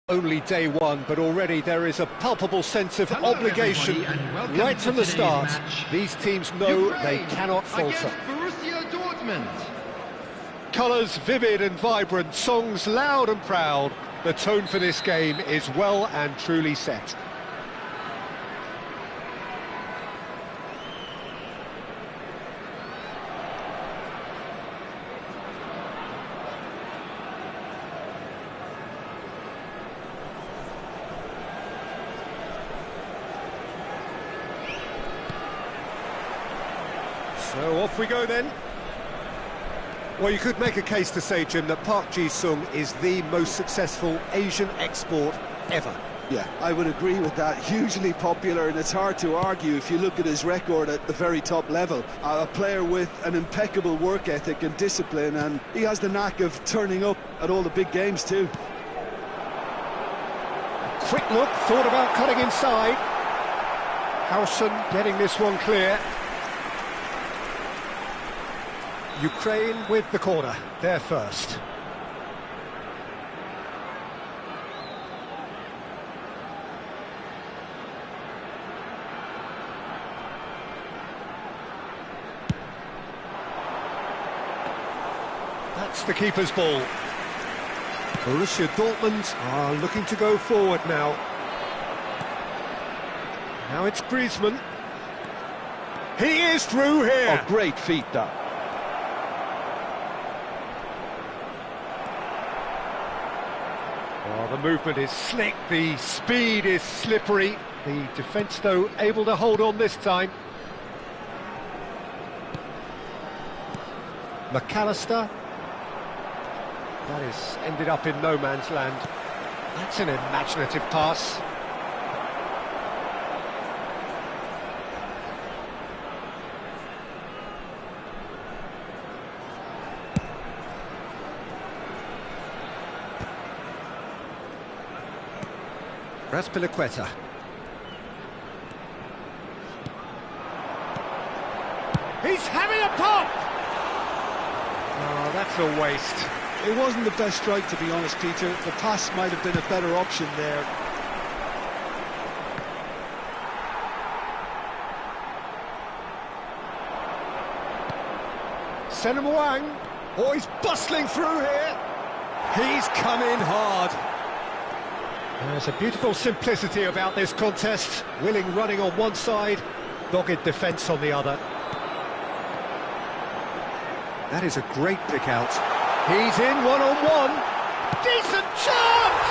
Only day one, but already there is a palpable sense of obligation right from the start. These teams know they cannot falter. Colours vivid and vibrant, songs loud and proud. The tone for this game is well and truly set. So off we go then. Well, you could make a case to say, Jim, that Park Ji-sung is the most successful Asian export ever. Yeah, I would agree with that. Hugely popular, and it's hard to argue if you look at his record at the very top level. A player with an impeccable work ethic and discipline, and he has the knack of turning up at all the big games too. A quick look, thought about cutting inside. Howson getting this one clear. Ukraine with the corner, they're first. That's the keeper's ball. Borussia Dortmund are looking to go forward now. Now it's Griezmann. He is through here. Oh, great feat that. Oh, the movement is slick, the speed is slippery. The defence, though, able to hold on this time. McAllister. That has ended up in no man's land. That's an imaginative pass. Raspilicueta. He's having a pop! Oh, that's a waste. It wasn't the best strike, to be honest, Peter. The pass might have been a better option there. Sen Wang. Oh, he's bustling through here. He's come in hard. There's a beautiful simplicity about this contest. Willing running on one side, dogged defence on the other. That is a great pick out. He's in one-on-one. Decent chance!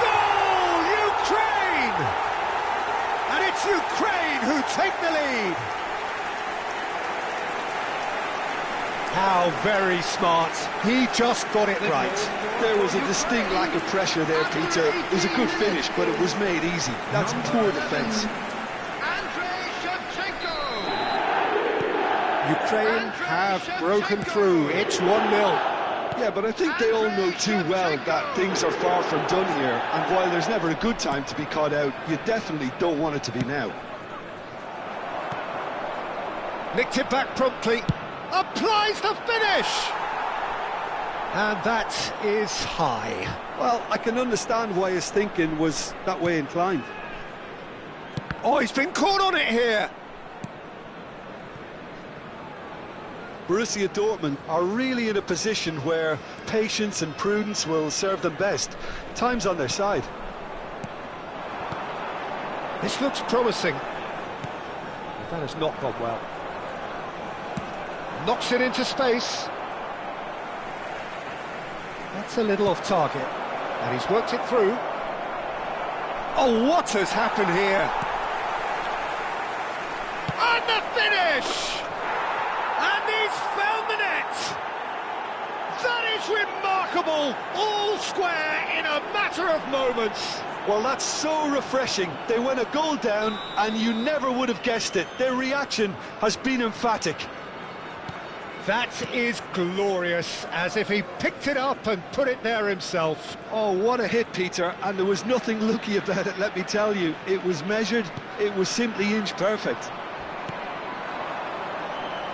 Goal, Ukraine! And it's Ukraine who take the lead. How very smart. He just got it right. There was a distinct lack of pressure there, Peter. It was a good finish, but it was made easy. That's poor defence. Ukraine have broken through. It's 1-0. Yeah, but I think they all know too well that things are far from done here. And while there's never a good time to be caught out, you definitely don't want it to be now. Nicked it back promptly. Applies the finish! And that is high. Well, I can understand why his thinking was that way inclined. Oh, he's been caught on it here! Borussia Dortmund are really in a position where patience and prudence will serve them best. Time's on their side. This looks promising. That has not gone well. Knocks it into space. That's a little off target. And he's worked it through. Oh, what has happened here? And the finish! And he's found the net! That is remarkable! All square in a matter of moments. Well, that's so refreshing. They went a goal down and you never would have guessed it. Their reaction has been emphatic. That is glorious, as if he picked it up and put it there himself. Oh, what a hit, Peter, and there was nothing lucky about it, let me tell you. It was measured, it was simply inch perfect.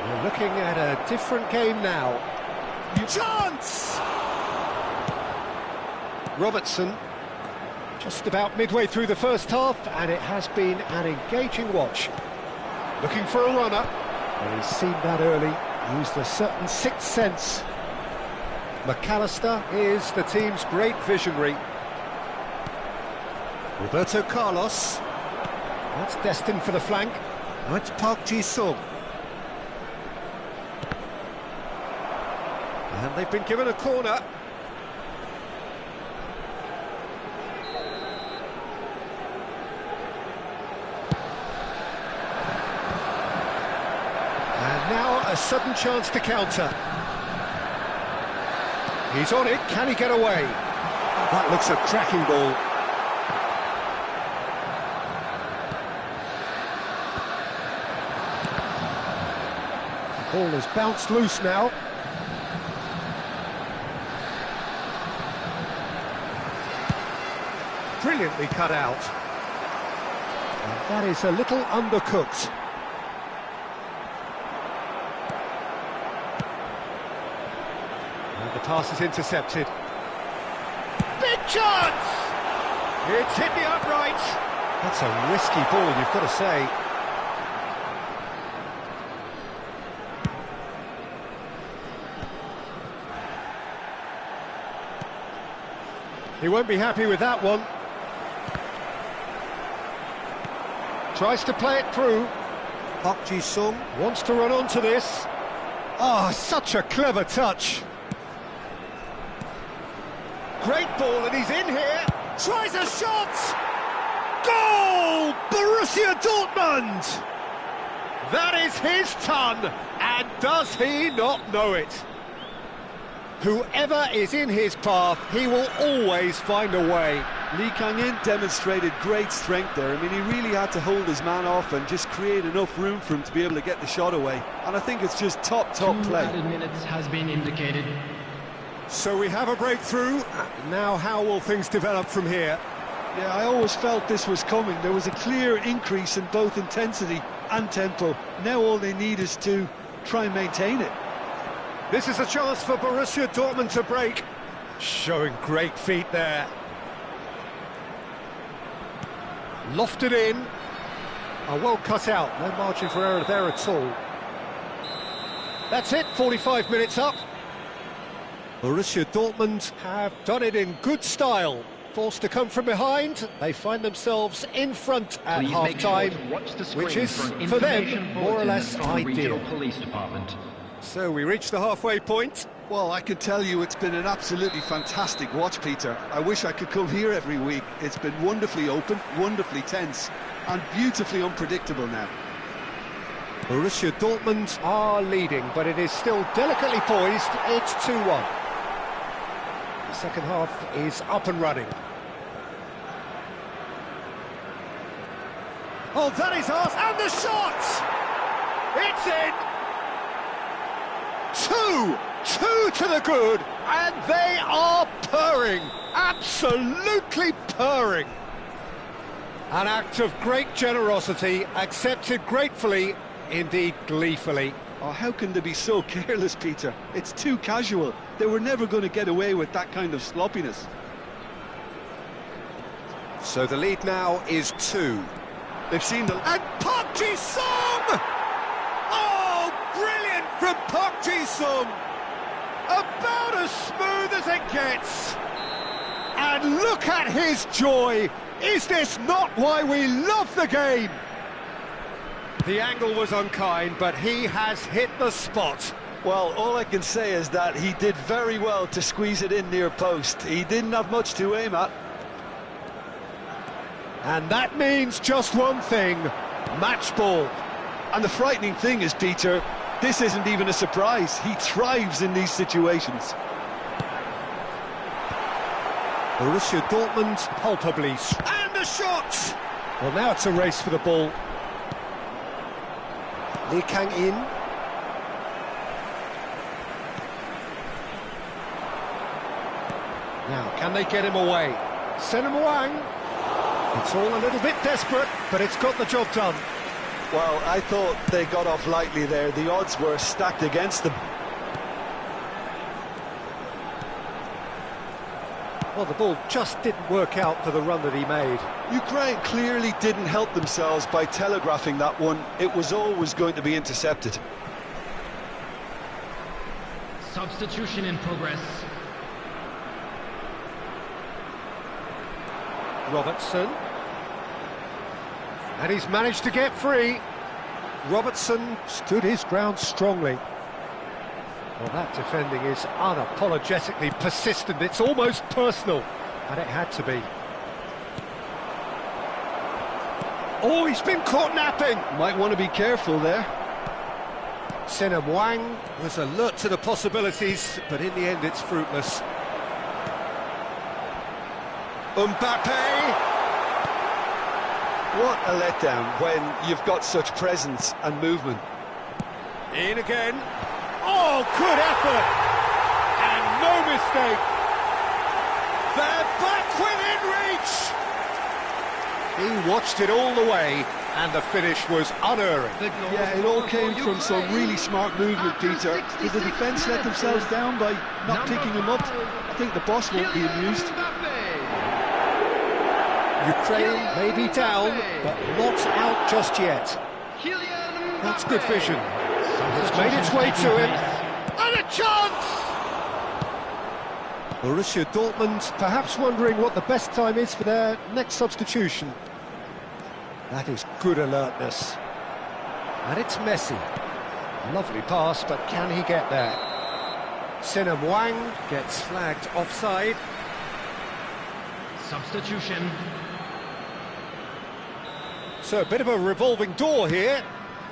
We're looking at a different game now. Chance! Robertson Just about midway through the first half, and it has been an engaging watch. Looking for a runner. Well, he's seen that early, used a certain sixth sense. McAllister is the team's great visionary. Roberto Carlos. That's destined for the flank. Now it's Park Ji-sung. And they've been given a corner. And now a sudden chance to counter. He's on it, can he get away? That looks a cracking ball. The ball has bounced loose now. Brilliantly cut out. And that is a little undercooked. And the pass is intercepted. Big chance! It's hit the upright. That's a risky ball, you've got to say. He won't be happy with that one. Tries to play it through. Park Ji-sung wants to run onto this. Oh, such a clever touch. Great ball, and he's in here. Tries a shot. Goal! Borussia Dortmund! That is his ton, and does he not know it? Whoever is in his path, he will always find a way. Lee Kang-in demonstrated great strength there. I mean, he really had to hold his man off and just create enough room for him to be able to get the shot away. And I think it's just top play. Added minutes has been indicated. So we have a breakthrough. Now how will things develop from here? Yeah, I always felt this was coming. There was a clear increase in both intensity and tempo. Now all they need is to try and maintain it. This is a chance for Borussia Dortmund to break. Showing great feet there. Lofted in. Well cut out. No margin for error there at all. That's it, 45 minutes up. Borussia Dortmund have done it in good style. Forced to come from behind, they find themselves in front at half-time, which is, for them, more or less ideal. Police Department. So we reach the halfway point. Well, I can tell you it's been an absolutely fantastic watch, Peter. I wish I could come here every week. It's been wonderfully open, wonderfully tense, and beautifully unpredictable now. Borussia Dortmund are leading, but it is still delicately poised. It's 2-1. The second half is up and running. Oh, that is ours, and the shot! It's in! Two to the good, and they are purring, absolutely purring. An act of great generosity, accepted gratefully, indeed gleefully. Oh, how can they be so careless, Peter? It's too casual. They were never going to get away with that kind of sloppiness. So the lead now is 2. They've seen the... And Park Ji-sung! Oh, brilliant from Park Ji-sung! About as smooth as it gets. And look at his joy. Is this not why we love the game? The angle was unkind, but he has hit the spot. Well, all I can say is that he did very well to squeeze it in near post. He didn't have much to aim at. And that means just one thing, match ball. And the frightening thing is, Peter, this isn't even a surprise. He thrives in these situations. Borussia Dortmund palpably. And a shot! Well, now it's a race for the ball. Lee Kang-in. Now, can they get him away? Send him Wang. It's all a little bit desperate, but it's got the job done. Well, I thought they got off lightly there. The odds were stacked against them. Well, the ball just didn't work out for the run that he made. Ukraine clearly didn't help themselves by telegraphing that one. It was always going to be intercepted. Substitution in progress. Robertson. And he's managed to get free. Robertson stood his ground strongly. Well, that defending is unapologetically persistent. It's almost personal, and it had to be. Oh, he's been caught napping. Might want to be careful there. Sinem Wang was alert to the possibilities, but in the end it's fruitless. Mbappe! What a letdown when you've got such presence and movement. In again. Oh, good effort! And no mistake! They're back within reach! He watched it all the way, and the finish was unerring. Yeah, it all came from some really smart movement, Peter. Did the defence let themselves down by not picking him up? I think the boss won't be amused. Ukraine may be down, but not out just yet. That's good vision. It's made its way to him. And a chance! Borussia Dortmund perhaps wondering what the best time is for their next substitution. That is good alertness. And it's Messi. Lovely pass, but can he get there? Sinem Wang gets flagged offside. Substitution. So a bit of a revolving door here.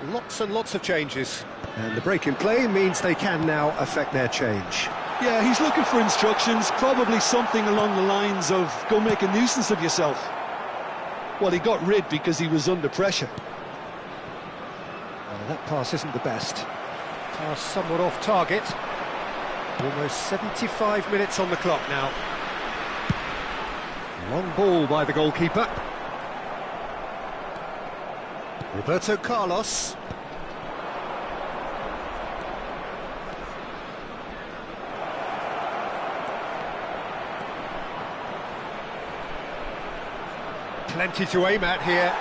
Lots and lots of changes. And the break in play means they can now affect their change. Yeah, he's looking for instructions, probably something along the lines of, go make a nuisance of yourself. Well, he got rid because he was under pressure. Well, that pass isn't the best. Pass somewhat off target. Almost 75 minutes on the clock now. Long ball by the goalkeeper. Roberto Carlos. Plenty to aim at here.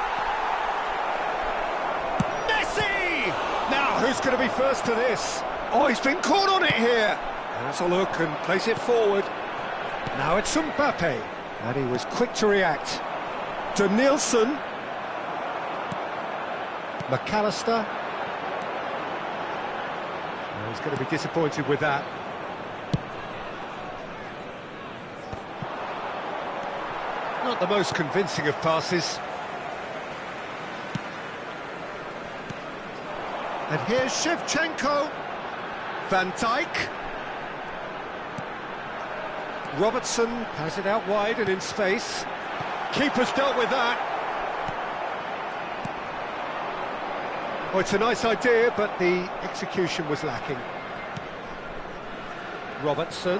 Messi! Now, who's going to be first to this? Oh, he's been caught on it here. Has a look and plays it forward. Now it's Mbappe. And he was quick to react. Danielson. McAllister. Oh, he's going to be disappointed with that. Not the most convincing of passes. And here's Shevchenko. Van Dijk. Robertson has it out wide and in space. Keeper's dealt with that. Oh, it's a nice idea, but the execution was lacking. Robertson.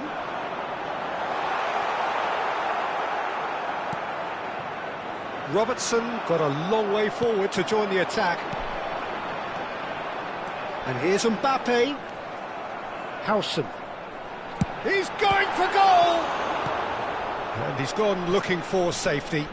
Robertson got a long way forward to join the attack. And here's Mbappe. Howson. He's going for goal! And he's gone looking for safety.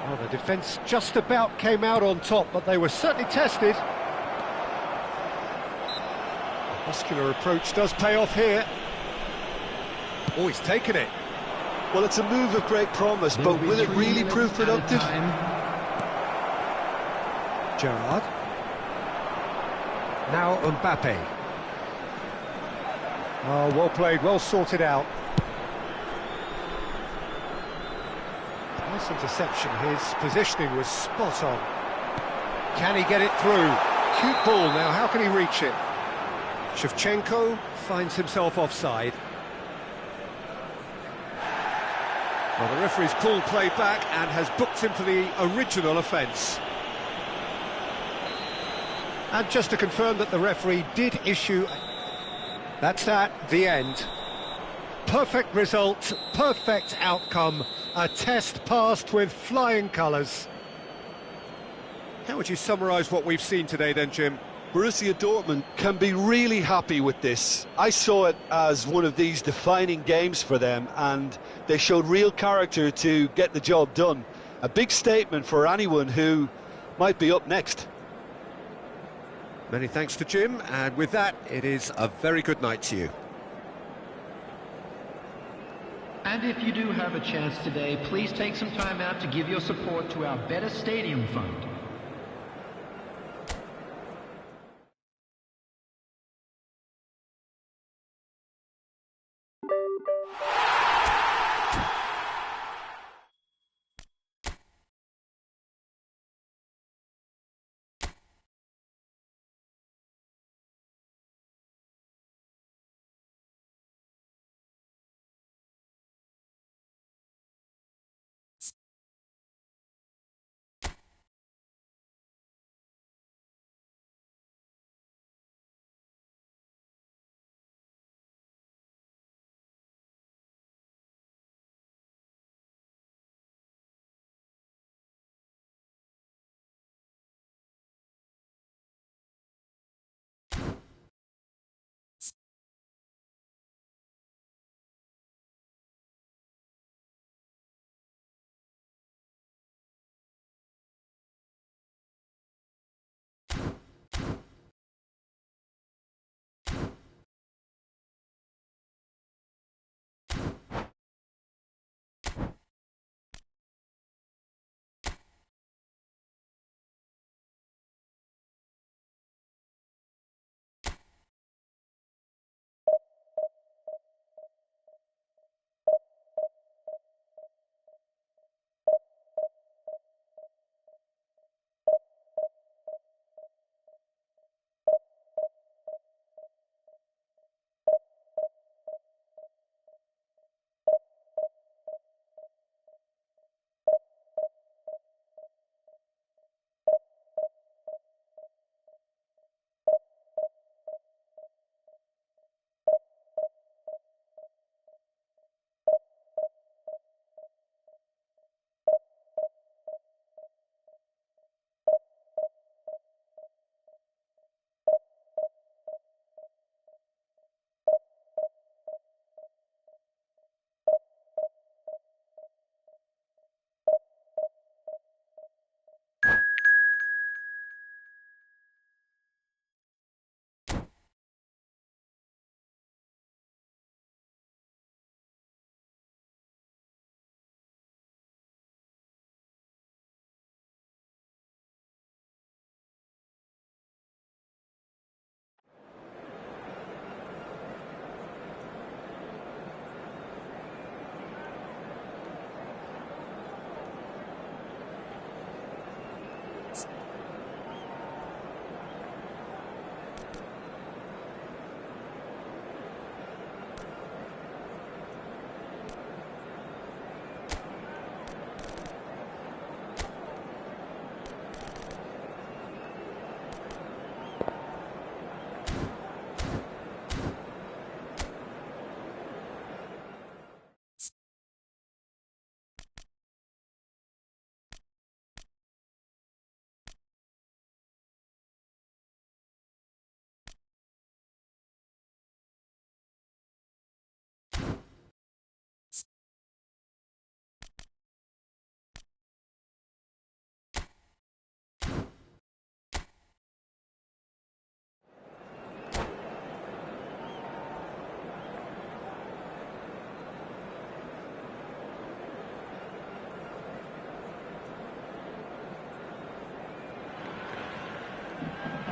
Well, the defence just about came out on top, but they were certainly tested. The muscular approach does pay off here. Oh, he's taken it. Well, it's a move of great promise, but will it really prove productive? Gerrard. Now Mbappe. Oh, well played, well sorted out. Nice interception, his positioning was spot on. Can he get it through? Cute ball now, how can he reach it? Shevchenko finds himself offside. Well, the referee's pulled play back and has booked him for the original offence. And just to confirm that the referee did issue... That's at the end. Perfect result, perfect outcome. A test passed with flying colours. How would you summarise what we've seen today then, Jim? Borussia Dortmund can be really happy with this. I saw it as one of these defining games for them, and they showed real character to get the job done. A big statement for anyone who might be up next. Many thanks to Jim, and with that, it is a very good night to you. And if you do have a chance today, please take some time out to give your support to our Better Stadium Fund.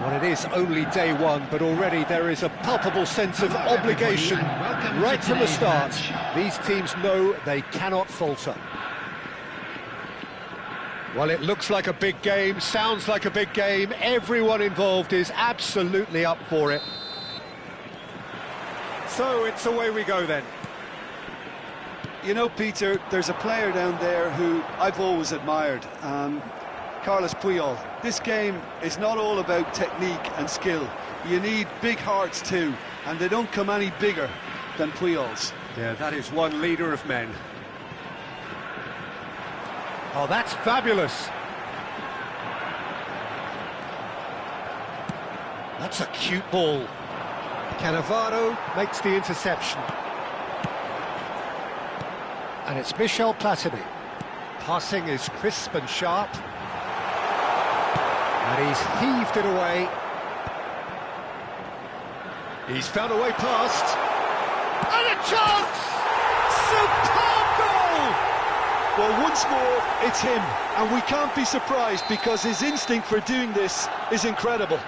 Well, it is only day one, but already there is a palpable sense of obligation right from the start. These teams know they cannot falter. Well, it looks like a big game, sounds like a big game. Everyone involved is absolutely up for it. So it's away we go then. You know, Peter, there's a player down there who I've always admired, Carlos Puyol. This game is not all about technique and skill. You need big hearts too, and they don't come any bigger than Puyol's. Yeah, that is one leader of men. Oh, that's fabulous. That's a cute ball. Cannavaro makes the interception. And it's Michel Platini. Passing is crisp and sharp. And he's heaved it away. He's found a way past. And a chance! Superb goal! Well, once more, it's him. And we can't be surprised because his instinct for doing this is incredible.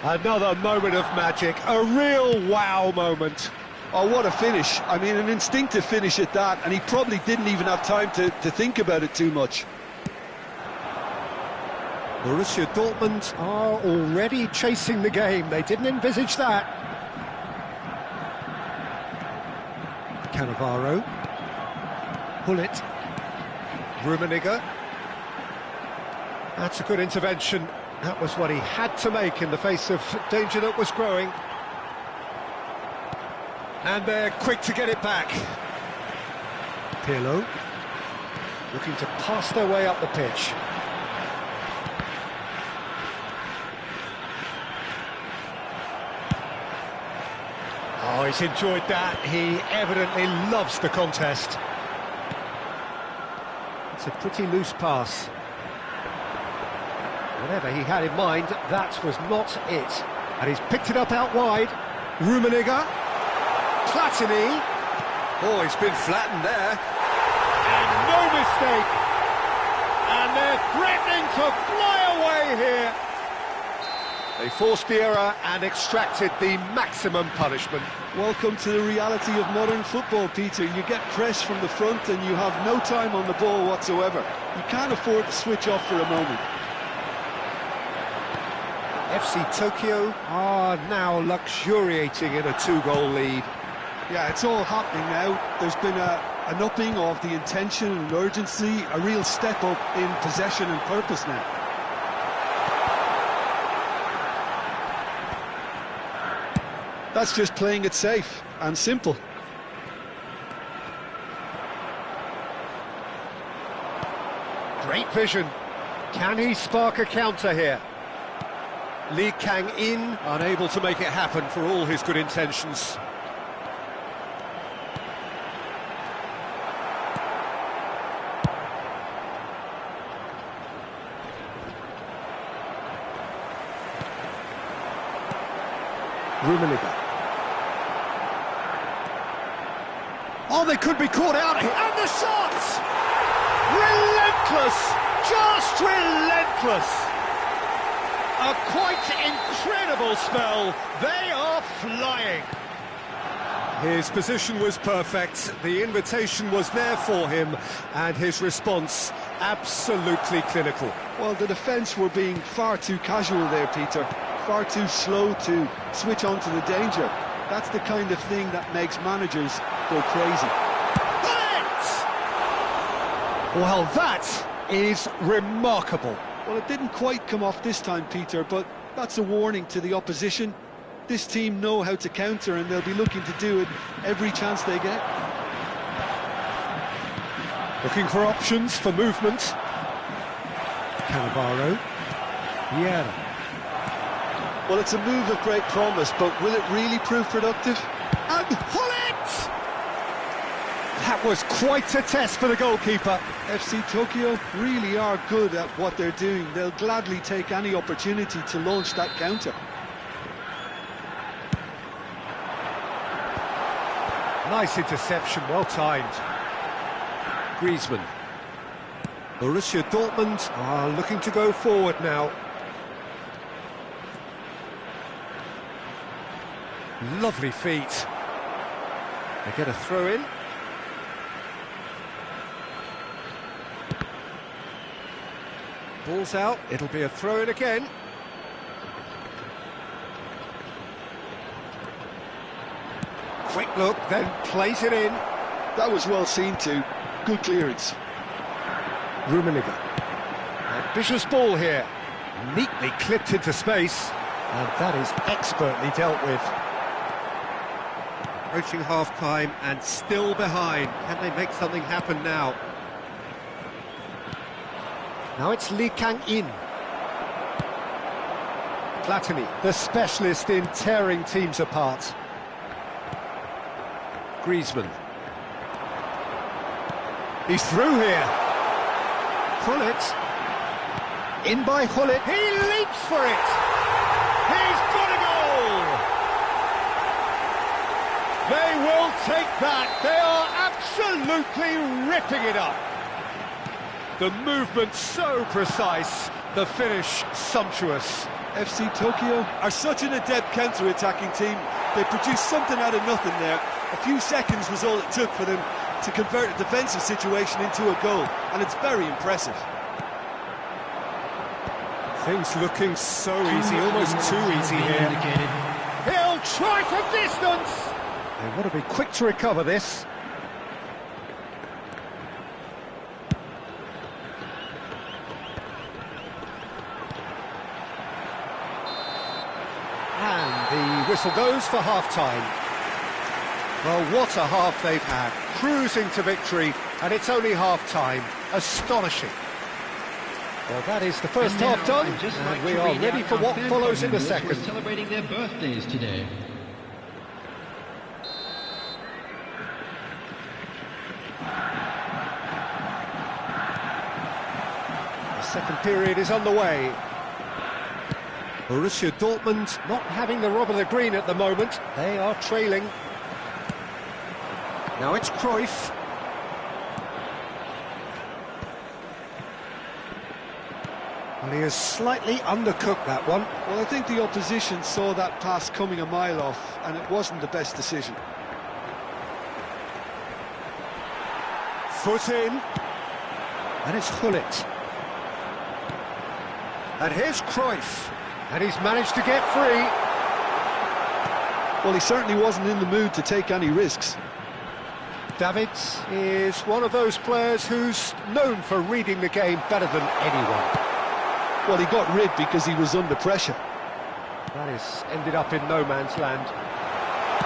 Another moment of magic, a real wow moment. Oh, what a finish. I mean, an instinctive finish at that, and he probably didn't even have time to think about it too much. Borussia Dortmund are already chasing the game. They didn't envisage that. Cannavaro. Hullet. Rummenigge. That's a good intervention. That was what he had to make in the face of danger that was growing. And they're quick to get it back. Pirlo. Looking to pass their way up the pitch. Oh, he's enjoyed that. He evidently loves the contest. It's a pretty loose pass. Whatever he had in mind, that was not it. And he's picked it up out wide. Rummenigge. Platini. Oh, he's been flattened there. And no mistake. And they're threatening to fly away here. They forced the error and extracted the maximum punishment. Welcome to the reality of modern football, Peter. You get pressed from the front and you have no time on the ball whatsoever. You can't afford to switch off for a moment. FC Tokyo are now luxuriating in a 2-goal lead. Yeah, it's all happening now. There's been an upping of the intention and urgency, a real step up in possession and purpose now. That's just playing it safe and simple. Great vision. Can he spark a counter here? Lee Kang-in unable to make it happen for all his good intentions. Rummenigge. Oh, they could be caught out here. And the shot! Relentless! Just relentless! A quite incredible spell. They are flying. His position was perfect. The invitation was there for him. And his response, absolutely clinical. Well, the defence were being far too casual there, Peter. Far too slow to switch on to the danger. That's the kind of thing that makes managers go crazy. Well, that is remarkable. Well, it didn't quite come off this time, Peter, but that's a warning to the opposition. This team know how to counter, and they'll be looking to do it every chance they get. Looking for options for movement. Cannavaro. Yeah. Well, it's a move of great promise, but will it really prove productive? And Hullet! That was quite a test for the goalkeeper. FC Tokyo really are good at what they're doing. They'll gladly take any opportunity to launch that counter. Nice interception, well timed. Griezmann. Borussia Dortmund are looking to go forward now. Lovely feet. They get a throw in. Ball's out, it'll be a throw in again. Quick look, then plays it in. That was well seen too. Good clearance. Rummenigge. Ambitious ball here. Neatly clipped into space. And that is expertly dealt with. Approaching half-time and still behind. Can they make something happen now? Now it's Lee Kang-in. Platini, the specialist in tearing teams apart. Griezmann. He's through here. Gullit. In by Gullit. He leaps for it. He's got a goal. They will take that. They are absolutely ripping it up. The movement so precise, the finish sumptuous. FC Tokyo are such an adept counter-attacking team. They produced something out of nothing there. A few seconds was all it took for them to convert a defensive situation into a goal, and it's very impressive. Things looking so easy, almost too easy here. He'll try from distance! They want to be quick to recover this. And the whistle goes for half-time. Well, what a half they've had. Cruising to victory, and it's only half-time. Astonishing. Well, that is the first half done, and we are ready for what follows in the second. Celebrating their birthdays today. The second period is underway. Borussia Dortmund not having the rub of the green at the moment. They are trailing. Now it's Cruyff. Well, he has slightly undercooked that one. Well, I think the opposition saw that pass coming a mile off, and it wasn't the best decision. Foot in. And it's Gullit. And here's Cruyff. And he's managed to get free. Well, he certainly wasn't in the mood to take any risks. Davids is one of those players who's known for reading the game better than anyone. Well, he got rid because he was under pressure. That has ended up in no man's land.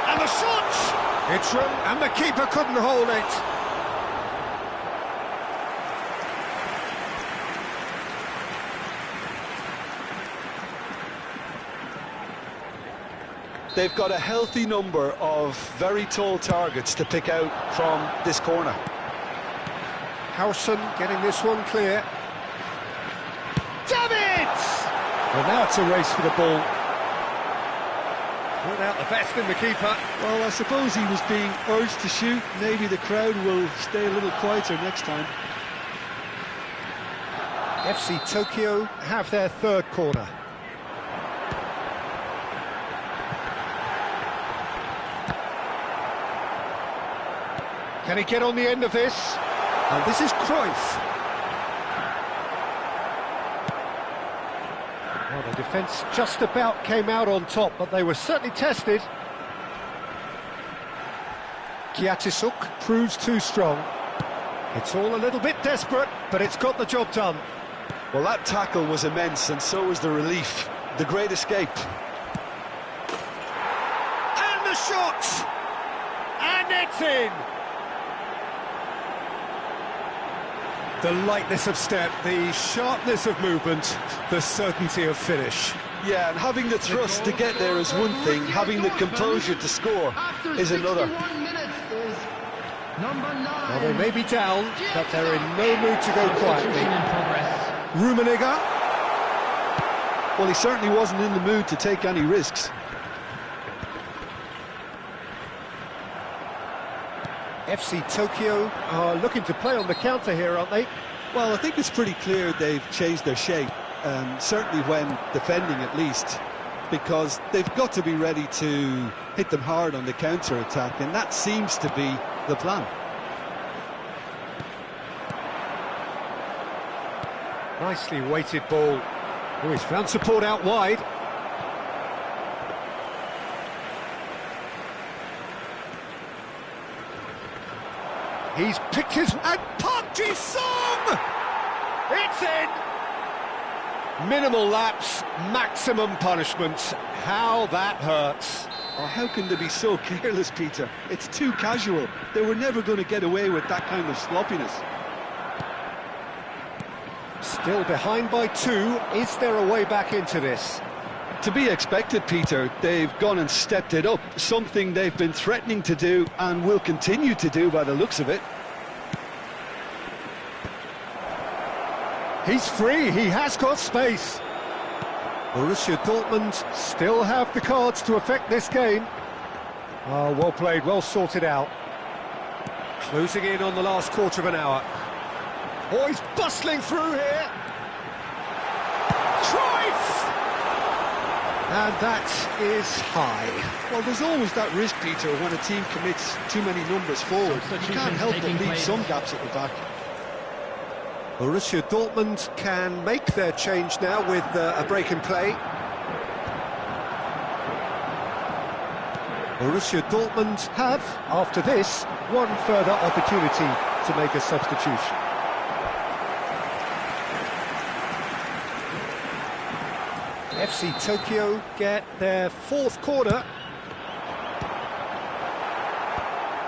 And the shot! It's through, and the keeper couldn't hold it. They've got a healthy number of very tall targets to pick out from this corner. Howson getting this one clear. Davids! Well, now it's a race for the ball. Brought out the best in the keeper. Well, I suppose he was being urged to shoot. Maybe the crowd will stay a little quieter next time. FC Tokyo have their third corner. Can he get on the end of this? And this is Cruyff. Well, the defence just about came out on top, but they were certainly tested. Kiatisuk proves too strong. It's all a little bit desperate, but it's got the job done. Well, that tackle was immense, and so was the relief. The great escape. And the shot! And it's in! The lightness of step, the sharpness of movement, the certainty of finish. Yeah, and having the thrust to get there is one thing, having the composure to score is another. Well, they may be down, but they're in no mood to go quietly. Rummenigge. Well, he certainly wasn't in the mood to take any risks. FC Tokyo are looking to play on the counter here, aren't they? Well, I think it's pretty clear they've changed their shape, certainly when defending at least, because they've got to be ready to hit them hard on the counter-attack, and that seems to be the plan. Nicely weighted ball. Oh, he's found support out wide. He's picked his... and Park Ji-sung! It's in! Minimal lapse, maximum punishment. How that hurts. Oh, how can they be so careless, Peter? It's too casual. They were never going to get away with that kind of sloppiness. Still behind by 2. Is there a way back into this? To be expected, Peter. They've gone and stepped it up, something they've been threatening to do and will continue to do by the looks of it. He's free, he has got space. Borussia Dortmund still have the cards to affect this game. Oh, well played, well sorted out. Closing in on the last quarter of an hour. Oh, he's bustling through here. Cruyff! And that is high. Well, there's always that risk, Peter, when a team commits too many numbers forward. You can't help but leave some gaps at the back. Borussia Dortmund can make their change now with a break in play. Borussia Dortmund have, after this, one further opportunity to make a substitution. FC Tokyo get their fourth corner.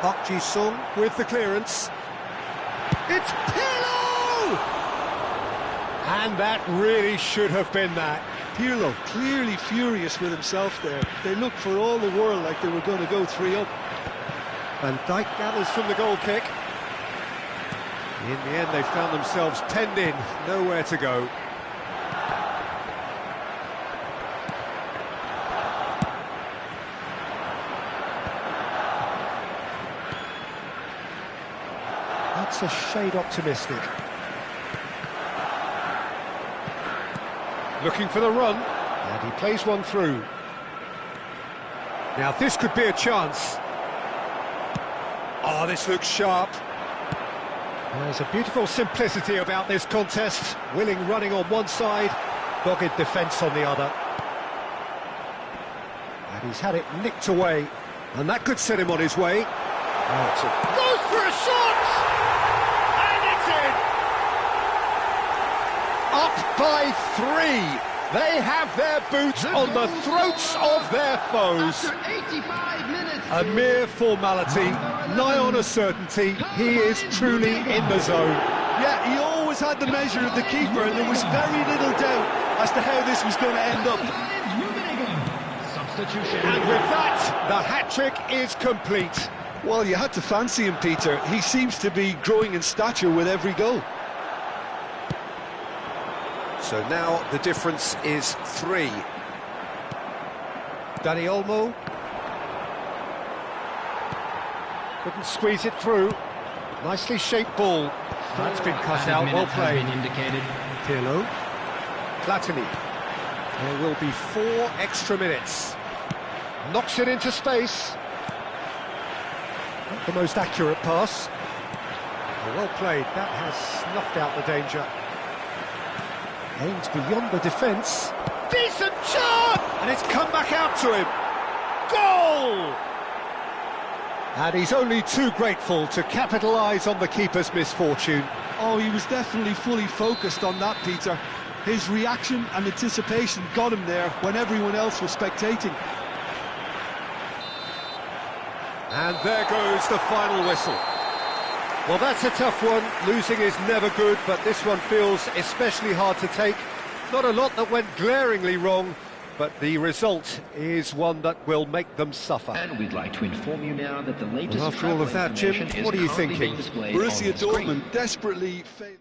Park Ji-sung with the clearance. It's Pirlo! And that really should have been that. Pirlo clearly furious with himself there. They looked for all the world like they were going to go 3 up. Van Dijk gathers from the goal kick. In the end, they found themselves penned in, nowhere to go. That's a shade optimistic. Looking for the run, and he plays one through. Now this could be a chance. Oh, this looks sharp. There's a beautiful simplicity about this contest. Willing running on one side, dogged defence on the other. And he's had it nicked away, and that could set him on his way. Goes for a shot! And it's in! Up by 3. They have their boots on the throats of their foes. After 85 minutes. A mere formality, nigh on a certainty. He is truly in the zone. Yeah, he always had the measure of the keeper, and there was very little doubt as to how this was going to end up. Substitution. And with that, the hat-trick is complete. Well, you had to fancy him, Peter. He seems to be growing in stature with every goal. So now the difference is 3. Dani Olmo. Couldn't squeeze it through. Nicely shaped ball. That's been cut out, well played. Pirlo. Platini. There will be 4 extra minutes. Knocks it into space. Not the most accurate pass. Well played, that has snuffed out the danger. Aims beyond the defence. Decent shot! And it's come back out to him. Goal! And he's only too grateful to capitalise on the keeper's misfortune. Oh, he was definitely fully focused on that, Peter. His reaction and anticipation got him there when everyone else was spectating. And there goes the final whistle. Well, that's a tough one. Losing is never good, but this one feels especially hard to take. Not a lot that went glaringly wrong, but the result is one that will make them suffer. And we'd like to inform you now that the latest... Well, after all of that, Jim, what are you thinking? Borussia Dortmund desperately failed.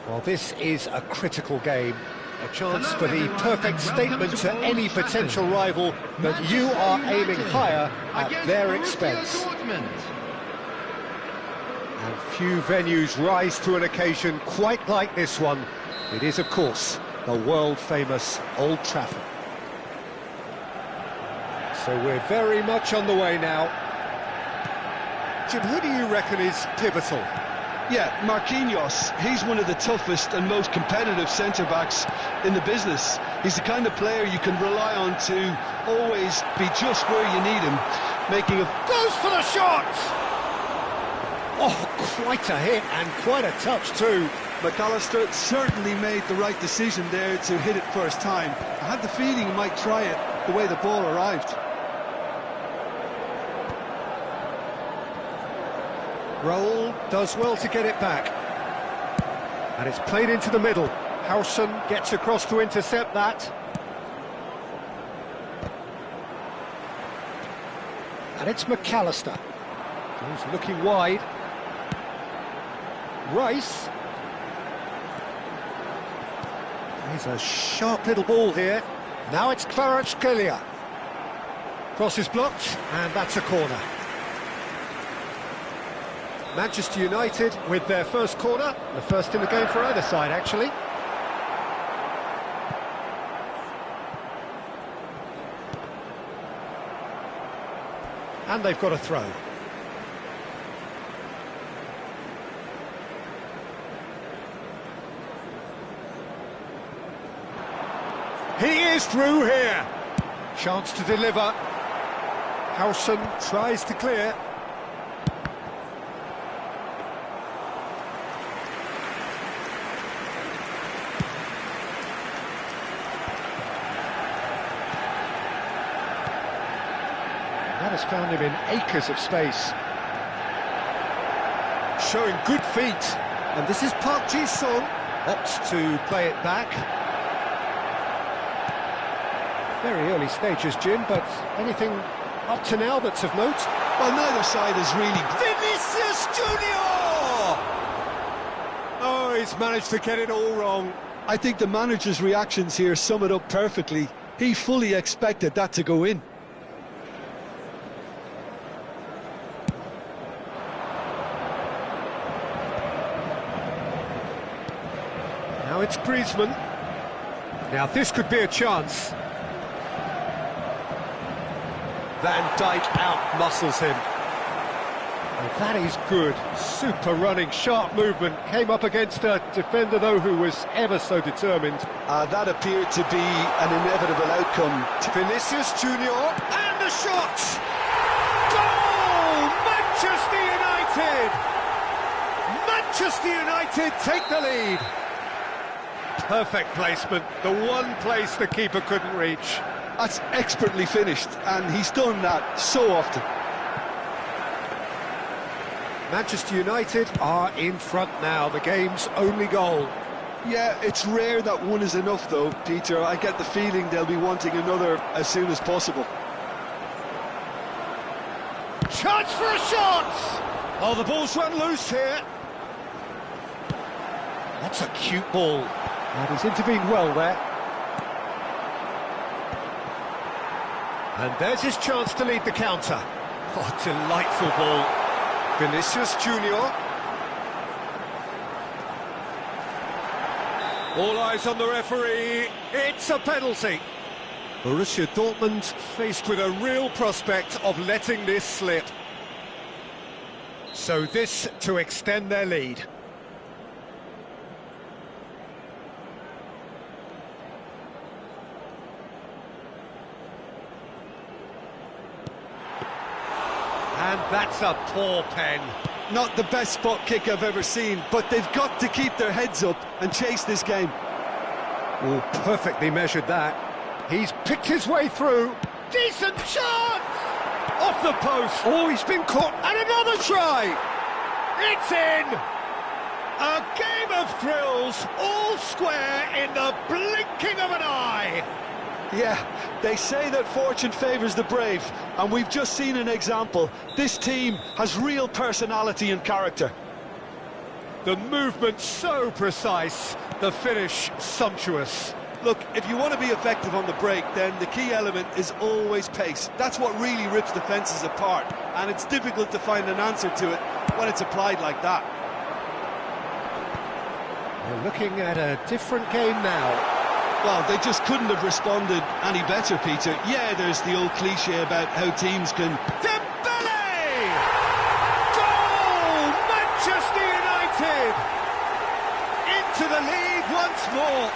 Well, this is a critical game. A chance for the perfect statement to any potential rival that you are aiming higher at their expense. And few venues rise to an occasion quite like this one. It is, of course, the world-famous Old Trafford. So we're very much on the way now. Jim, who do you reckon is pivotal? Yeah, Marquinhos, he's one of the toughest and most competitive centre-backs in the business. He's the kind of player you can rely on to always be just where you need him, making a... Goes for the shot! Oh, quite a hit and quite a touch too. McAllister certainly made the right decision there to hit it first time. I had the feeling he might try it the way the ball arrived. Raul does well to get it back. And it's played into the middle. Howson gets across to intercept that. And it's McAllister. He's looking wide. Rice. He's a sharp little ball here. Now it's Kvaratskhelia. Cross is blocked, and that's a corner. Manchester United with their first corner, the first in the game for either side, actually. And they've got a throw. He is through here. Chance to deliver. Howson tries to clear. That has found him in acres of space. Showing good feet. And this is Park Ji-sung. Opts to play it back. Very early stages, Jim, but anything up to now that's of note? Well, neither side is really... Vinicius Junior! Oh, he's managed to get it all wrong. I think the manager's reactions here sum it up perfectly. He fully expected that to go in. Now it's Griezmann. Now this could be a chance. Van Dijk out-muscles him. And that is good. Super running, sharp movement. Came up against a defender, though, who was ever so determined. That appeared to be an inevitable outcome. Vinicius Junior, and the shot! Goal! Manchester United! Manchester United take the lead. Perfect placement, the one place the keeper couldn't reach. That's expertly finished, and he's done that so often. Manchester United are in front now, the game's only goal. Yeah, it's rare that one is enough, though, Peter. I get the feeling they'll be wanting another as soon as possible. Chance for a shot! Oh, the ball's run loose here. That's a cute ball. And he's intervened well there. And there's his chance to lead the counter. Oh, delightful ball. Vinicius Junior. All eyes on the referee. It's a penalty. Borussia Dortmund faced with a real prospect of letting this slip. So this to extend their lead. And that's a poor pen. Not the best spot kick I've ever seen, but they've got to keep their heads up and chase this game. Oh, perfectly measured that. He's picked his way through. Decent chance! Off the post. Oh, he's been caught. And another try. It's in. A game of thrills, all square in the blinking of an eye. Yeah, they say that fortune favours the brave, and we've just seen an example. This team has real personality and character. The movement so precise, the finish sumptuous. Look, if you want to be effective on the break, then the key element is always pace. That's what really rips defences apart, and it's difficult to find an answer to it when it's applied like that. We're looking at a different game now. Well, they just couldn't have responded any better, Peter. Yeah, there's the old cliche about how teams can... Dembele! Goal! Manchester United! Into the lead once more.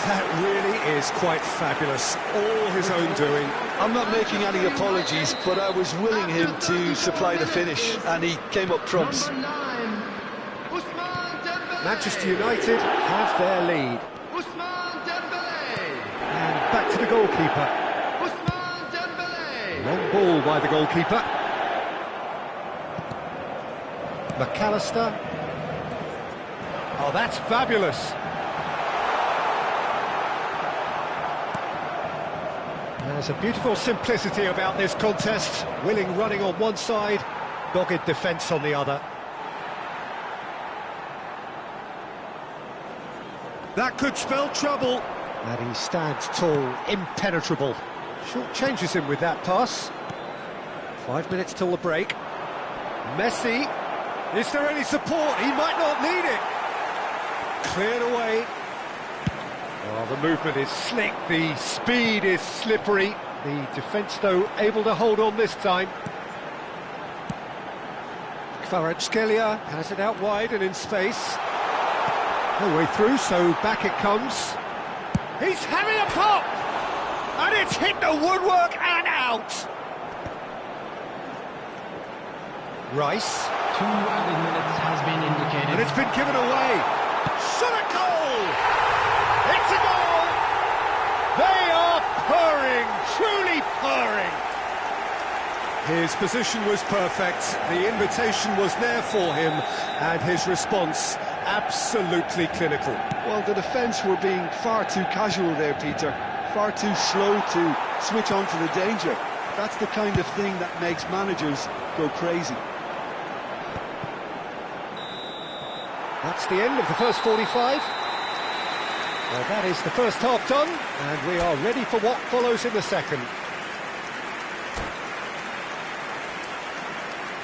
That really is quite fabulous. All his own doing. I'm not making any apologies, but I was willing him to supply the finish, and he came up trumps. Manchester United have their lead. And back to the goalkeeper. Long ball by the goalkeeper. McAllister. Oh, that's fabulous. There's a beautiful simplicity about this contest. Willing running on one side, dogged defence on the other. That could spell trouble. And he stands tall, impenetrable. Short changes him with that pass. 5 minutes till the break. Messi. Is there any support? He might not need it. Cleared away. Oh, the movement is slick, the speed is slippery. The defence, though, able to hold on this time. Kvaratskhelia has it out wide and in space. No way through, so back it comes. He's having a pop! And it's hit the woodwork and out! Rice. 2 added minutes has been indicated. And it's been given away. Shot a goal! It's a goal! They are purring, truly purring. His position was perfect, the invitation was there for him, and his response absolutely clinical. Well, the defence were being far too casual there, Peter. Far too slow to switch on to the danger. That's the kind of thing that makes managers go crazy. That's the end of the first 45. Well, that is the first half done, and we are ready for what follows in the second.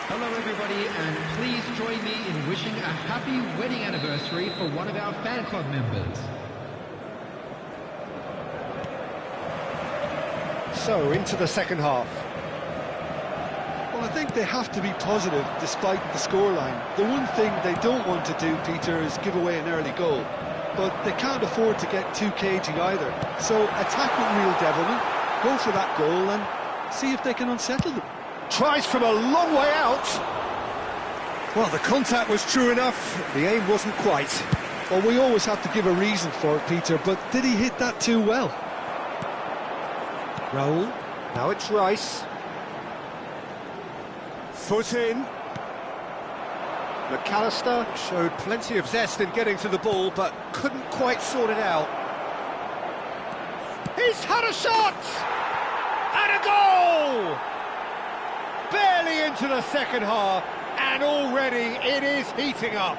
Hello everybody, and please join me in wishing a happy wedding anniversary for one of our fan club members. So, into the second half. Well, I think they have to be positive despite the scoreline. The one thing they don't want to do, Peter, is give away an early goal. But they can't afford to get too cagey either. So attack with real devilment, go for that goal and see if they can unsettle them. Tries from a long way out. Well, the contact was true enough, the aim wasn't quite. Well, we always have to give a reason for it, Peter, but did he hit that too well? Raul, now it's Rice. Foot in. McAllister showed plenty of zest in getting to the ball, but couldn't quite sort it out. He's had a shot! And a goal! Barely into the second half, and already it is heating up.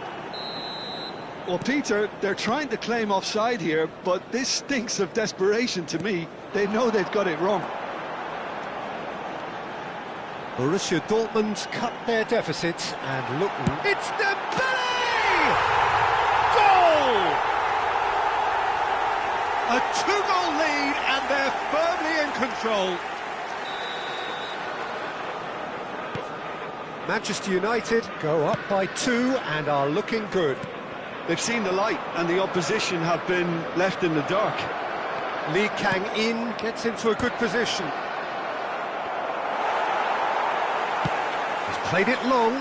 Well, Peter, they're trying to claim offside here, but this stinks of desperation to me. They know they've got it wrong. Borussia Dortmund cut their deficit, and look... It's Dembele! Goal! A 2-goal lead, and they're firmly in control. Manchester United go up by 2 and are looking good. They've seen the light, and the opposition have been left in the dark. Lee Kang-in gets into a good position. He's played it long.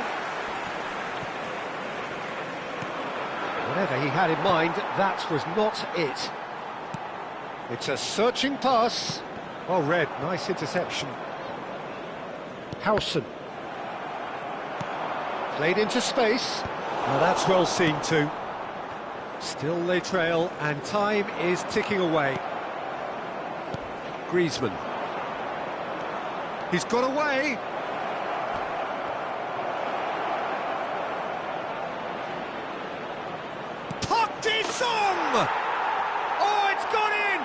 Whatever he had in mind, that was not it. It's a searching pass. Well read, nice interception. Howson. Played into space. Now that's well seen too. Still they trail, and time is ticking away. Griezmann. He's got away. Song! Oh, it's gone in!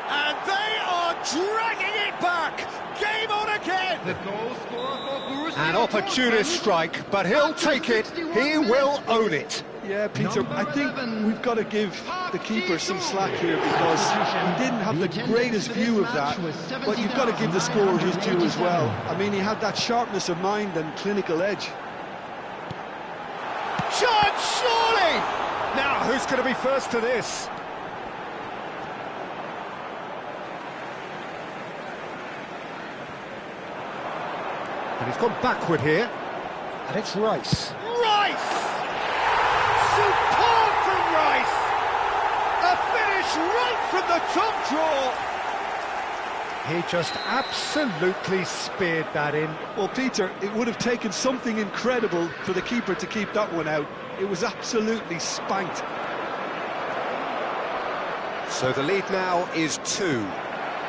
And they are dragging it back! Game on again! The goal scorer for Borussia An opportunist Dortmund. strike, but he'll take it. He will own it. Yeah, Peter, Number I think 11, we've got to give the keeper some slack here because he didn't have the greatest view of that, but you've got to give the scorer his due as well. I mean, he had that sharpness of mind and clinical edge. Chance, surely! Now, who's going to be first to this? And he's gone backward here. And it's Rice. Rice! Superb from Rice! A finish right from the top draw! He just absolutely speared that in. Well, Peter, it would have taken something incredible for the keeper to keep that one out. It was absolutely spanked. So the lead now is 2.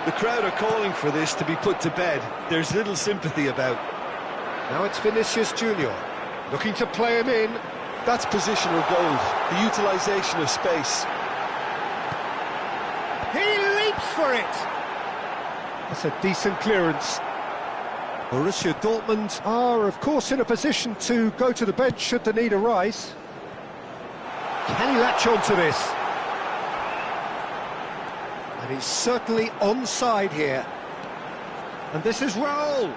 The crowd are calling for this to be put to bed. There's little sympathy about. Now it's Vinicius Junior, looking to play him in. That's positional gold, the utilisation of space. He leaps for it! That's a decent clearance. Borussia Dortmund are, of course, in a position to go to the bench should the need arise. Can he latch on to this? And he's certainly onside here. And this is Raul.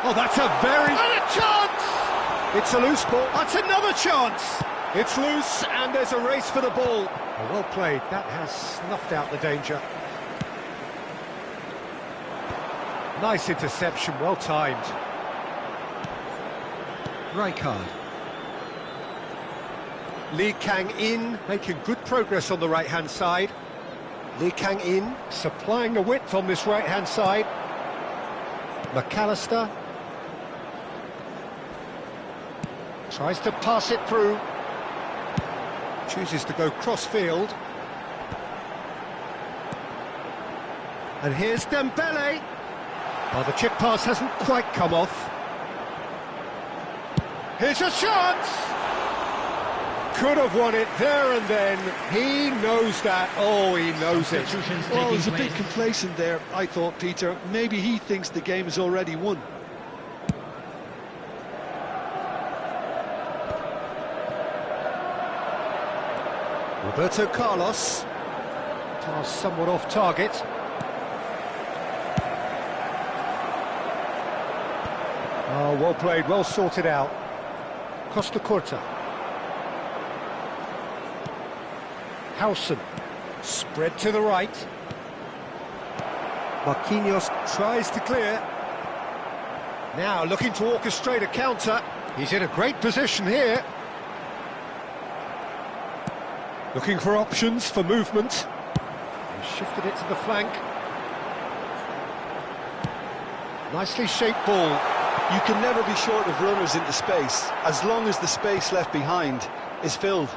Oh, that's a very... And a chance! It's a loose ball. That's another chance! It's loose, and there's a race for the ball. Oh, well played. That has snuffed out the danger. Nice interception, well timed. Rijkaard. Lee Kang-in making good progress on the right-hand side. Lee Kang-in supplying the width on this right-hand side. McAllister tries to pass it through. Chooses to go cross-field. And here's Dembele. Oh, the chip pass hasn't quite come off. Here's a chance! Could have won it there and then. He knows that. Oh, he knows it. Well, he's a bit complacent there, I thought, Peter. Maybe he thinks the game is already won. Roberto Carlos. Pass somewhat off target. Oh, well played, well sorted out. Costa Curta. Howson. Spread to the right. Marquinhos tries to clear. Now looking to orchestrate a counter. He's in a great position here. Looking for options for movement. He shifted it to the flank. Nicely shaped ball. You can never be short of runners into space, as long as the space left behind is filled.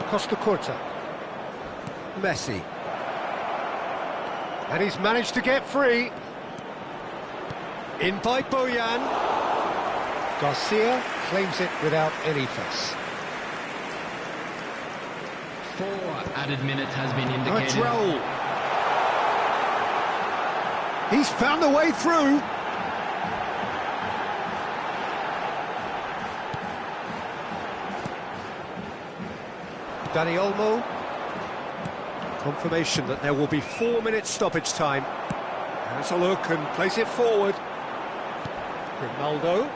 Costa Curta. Messi. And he's managed to get free. In by Bojan. Garcia claims it without any fuss. 4 added minutes has been Now it's indicated. Raul. He's found the way through. Dani Olmo. Confirmation that there will be 4 minutes stoppage time. Has a look and plays it forward. Grimaldo.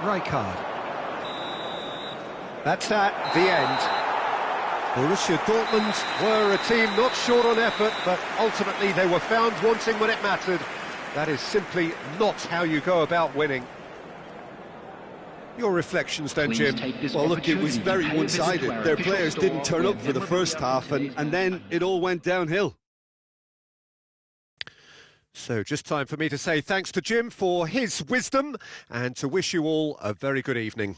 Rijkaard. That's at the end. Borussia Dortmund were a team not short on effort, but ultimately they were found wanting when it mattered. That is simply not how you go about winning. Your reflections then, Please Jim? take this Well, look, it was opportunity to very pay a visit to one-sided. our Their official players store didn't turn with up for the Emirates first half, and then it all went downhill. So just time for me to say thanks to Jim for his wisdom and to wish you all a very good evening.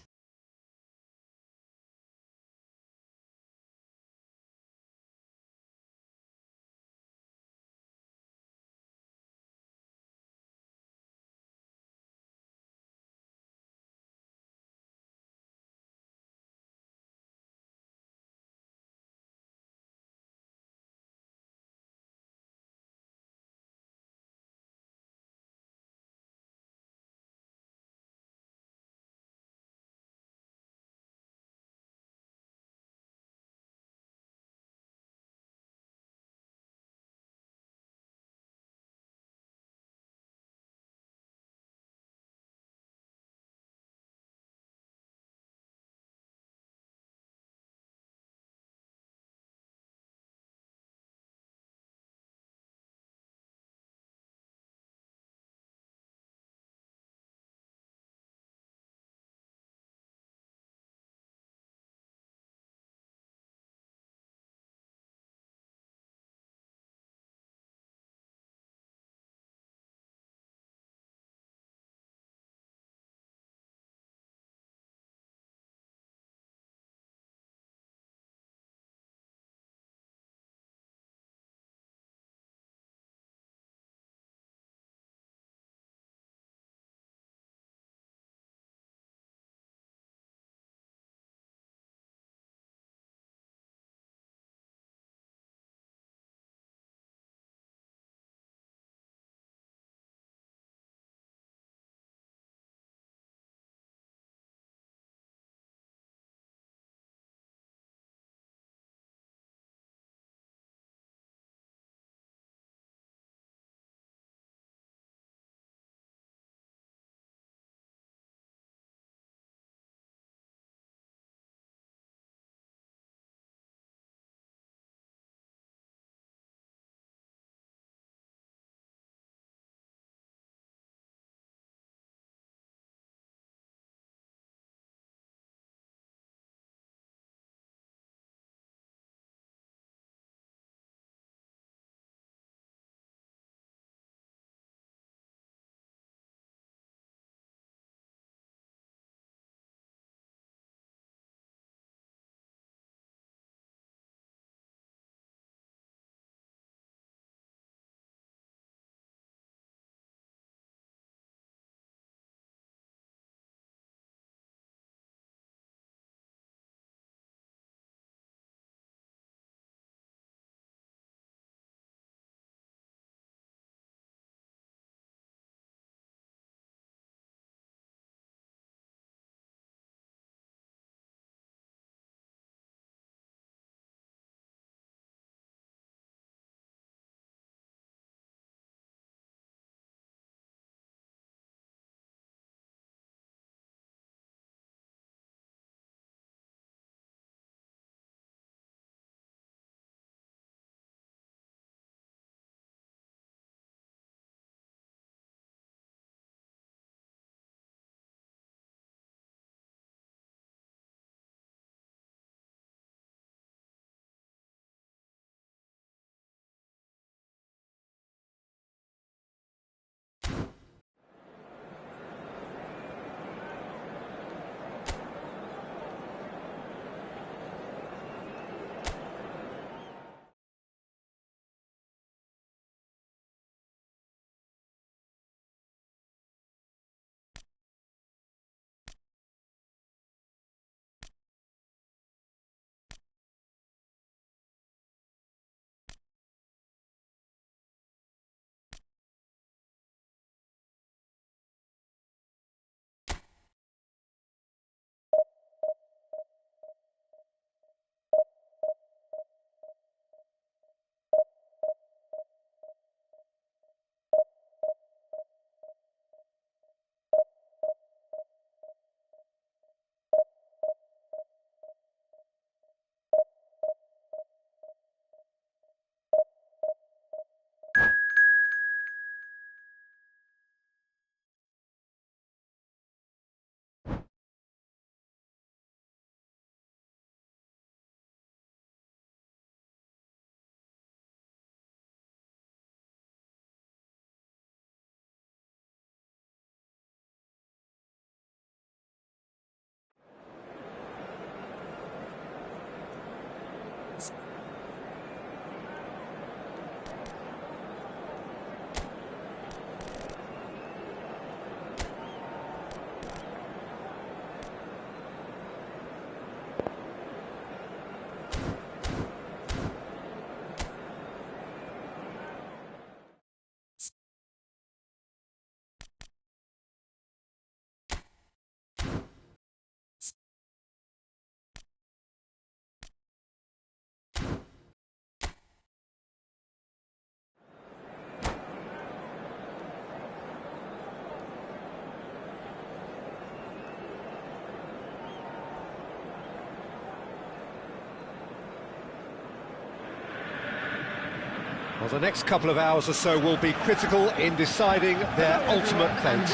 Well, the next couple of hours or so will be critical in deciding their ultimate fate.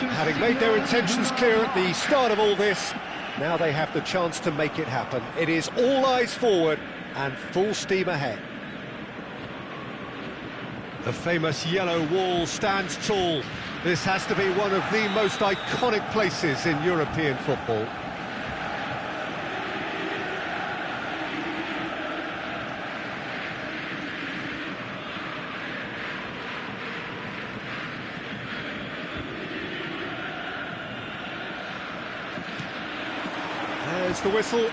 Having made their intentions clear at the start of all this, now they have the chance to make it happen. It is all eyes forward and full steam ahead. The famous yellow wall stands tall. This has to be one of the most iconic places in European football. There's the whistle.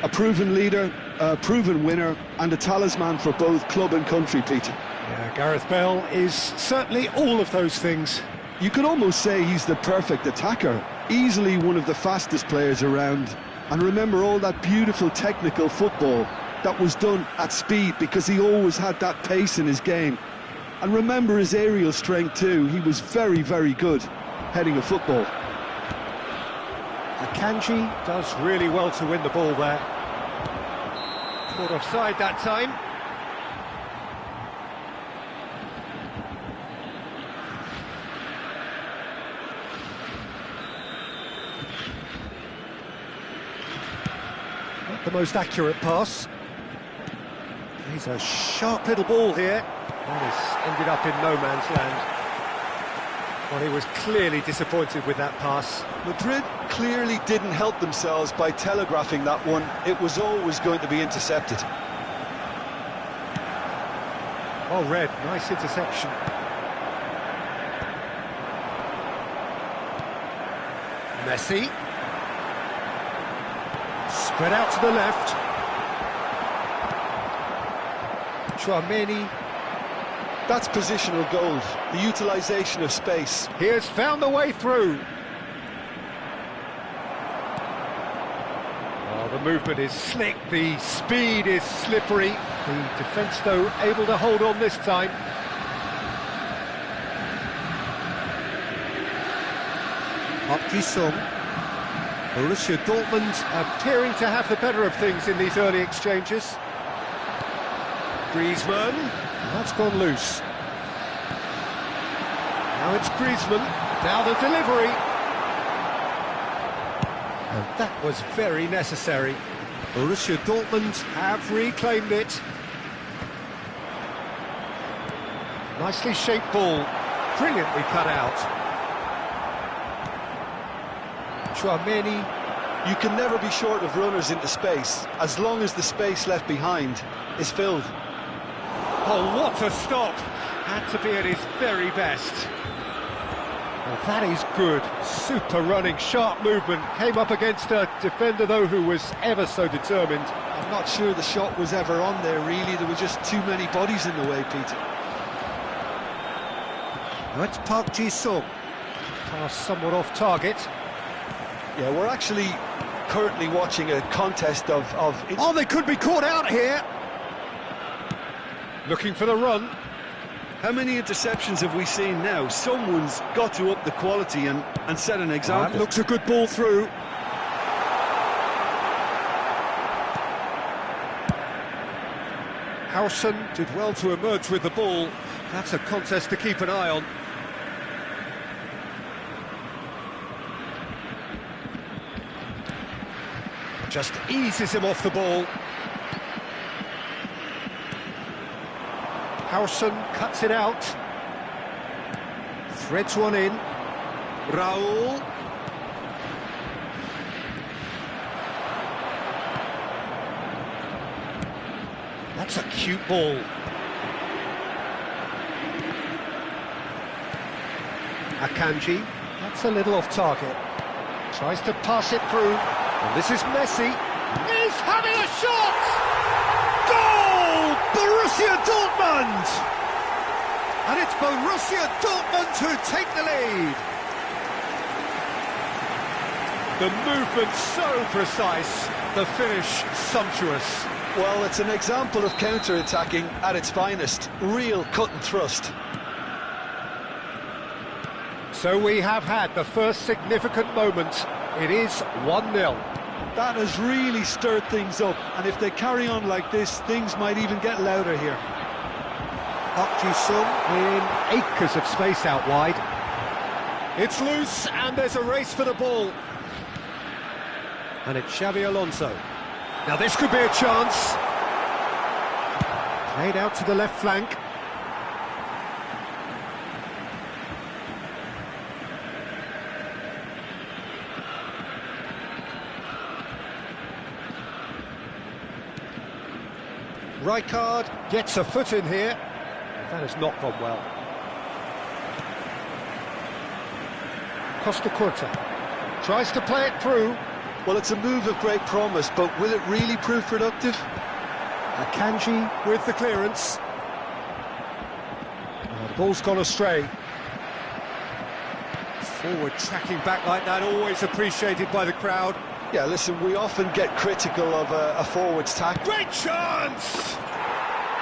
A proven leader, a proven winner, and a talisman for both club and country, Peter. Yeah, Gareth Bale is certainly all of those things. You could almost say he's the perfect attacker, easily one of the fastest players around. And remember all that beautiful technical football that was done at speed, because he always had that pace in his game. And remember his aerial strength too. He was very, very good heading a football. Akanji does really well to win the ball there. Caught offside that time. Not the most accurate pass. He's a sharp little ball here. That has ended up in no man's land. Well, he was clearly disappointed with that pass. Madrid clearly didn't help themselves by telegraphing that one. It was always going to be intercepted. Well read, nice interception. Messi. Spread out to the left. Tchouaméni. That's positional gold, the utilisation of space. He has found the way through. Oh, the movement is slick, the speed is slippery. The defence, though, able to hold on this time. Park Ji-sung. Borussia Dortmund appearing to have the better of things in these early exchanges. Griezmann. That's gone loose. Now it's Griezmann. Now the delivery. And that was very necessary. Borussia Dortmund have reclaimed it. Nicely shaped ball. Brilliantly cut out. Tchouaméni. You can never be short of runners into space, as long as the space left behind is filled. Oh, what a stop! Had to be at his very best. Well, that is good. Super running, sharp movement. Came up against a defender, though, who was ever so determined. I'm not sure the shot was ever on there, really. There were just too many bodies in the way, Peter. Now it's Park Ji-sung. Pass somewhat off target. Yeah, we're actually currently watching a contest of... Oh, they could be caught out here! Looking for the run. How many interceptions have we seen now? Someone's got to up the quality and set an example. That looks a good ball through. Howson did well to emerge with the ball. That's a contest to keep an eye on. Just eases him off the ball. Howson cuts it out. Threads one in. Raul. That's a cute ball. Akanji. That's a little off target. Tries to pass it through. And this is Messi. He's having a shot! Goal! Borussia Dortmund! And it's Borussia Dortmund who take the lead. The movement so precise, the finish sumptuous. Well, it's an example of counter-attacking at its finest. Real cut and thrust. So we have had the first significant moment. It is 1-0. That has really stirred things up, and if they carry on like this, things might even get louder here. Park Ji-sung in acres of space out wide. It's loose, and there's a race for the ball. And it's Xabi Alonso. Now this could be a chance. Played out to the left flank. Rijkaard gets a foot in here. That has not gone well. Costa Curta tries to play it through. Well, it's a move of great promise, but will it really prove productive? Akanji with the clearance. Oh, the ball's gone astray. Forward tracking back like that, always appreciated by the crowd. Yeah, listen, we often get critical of a forward's tackle. Great chance!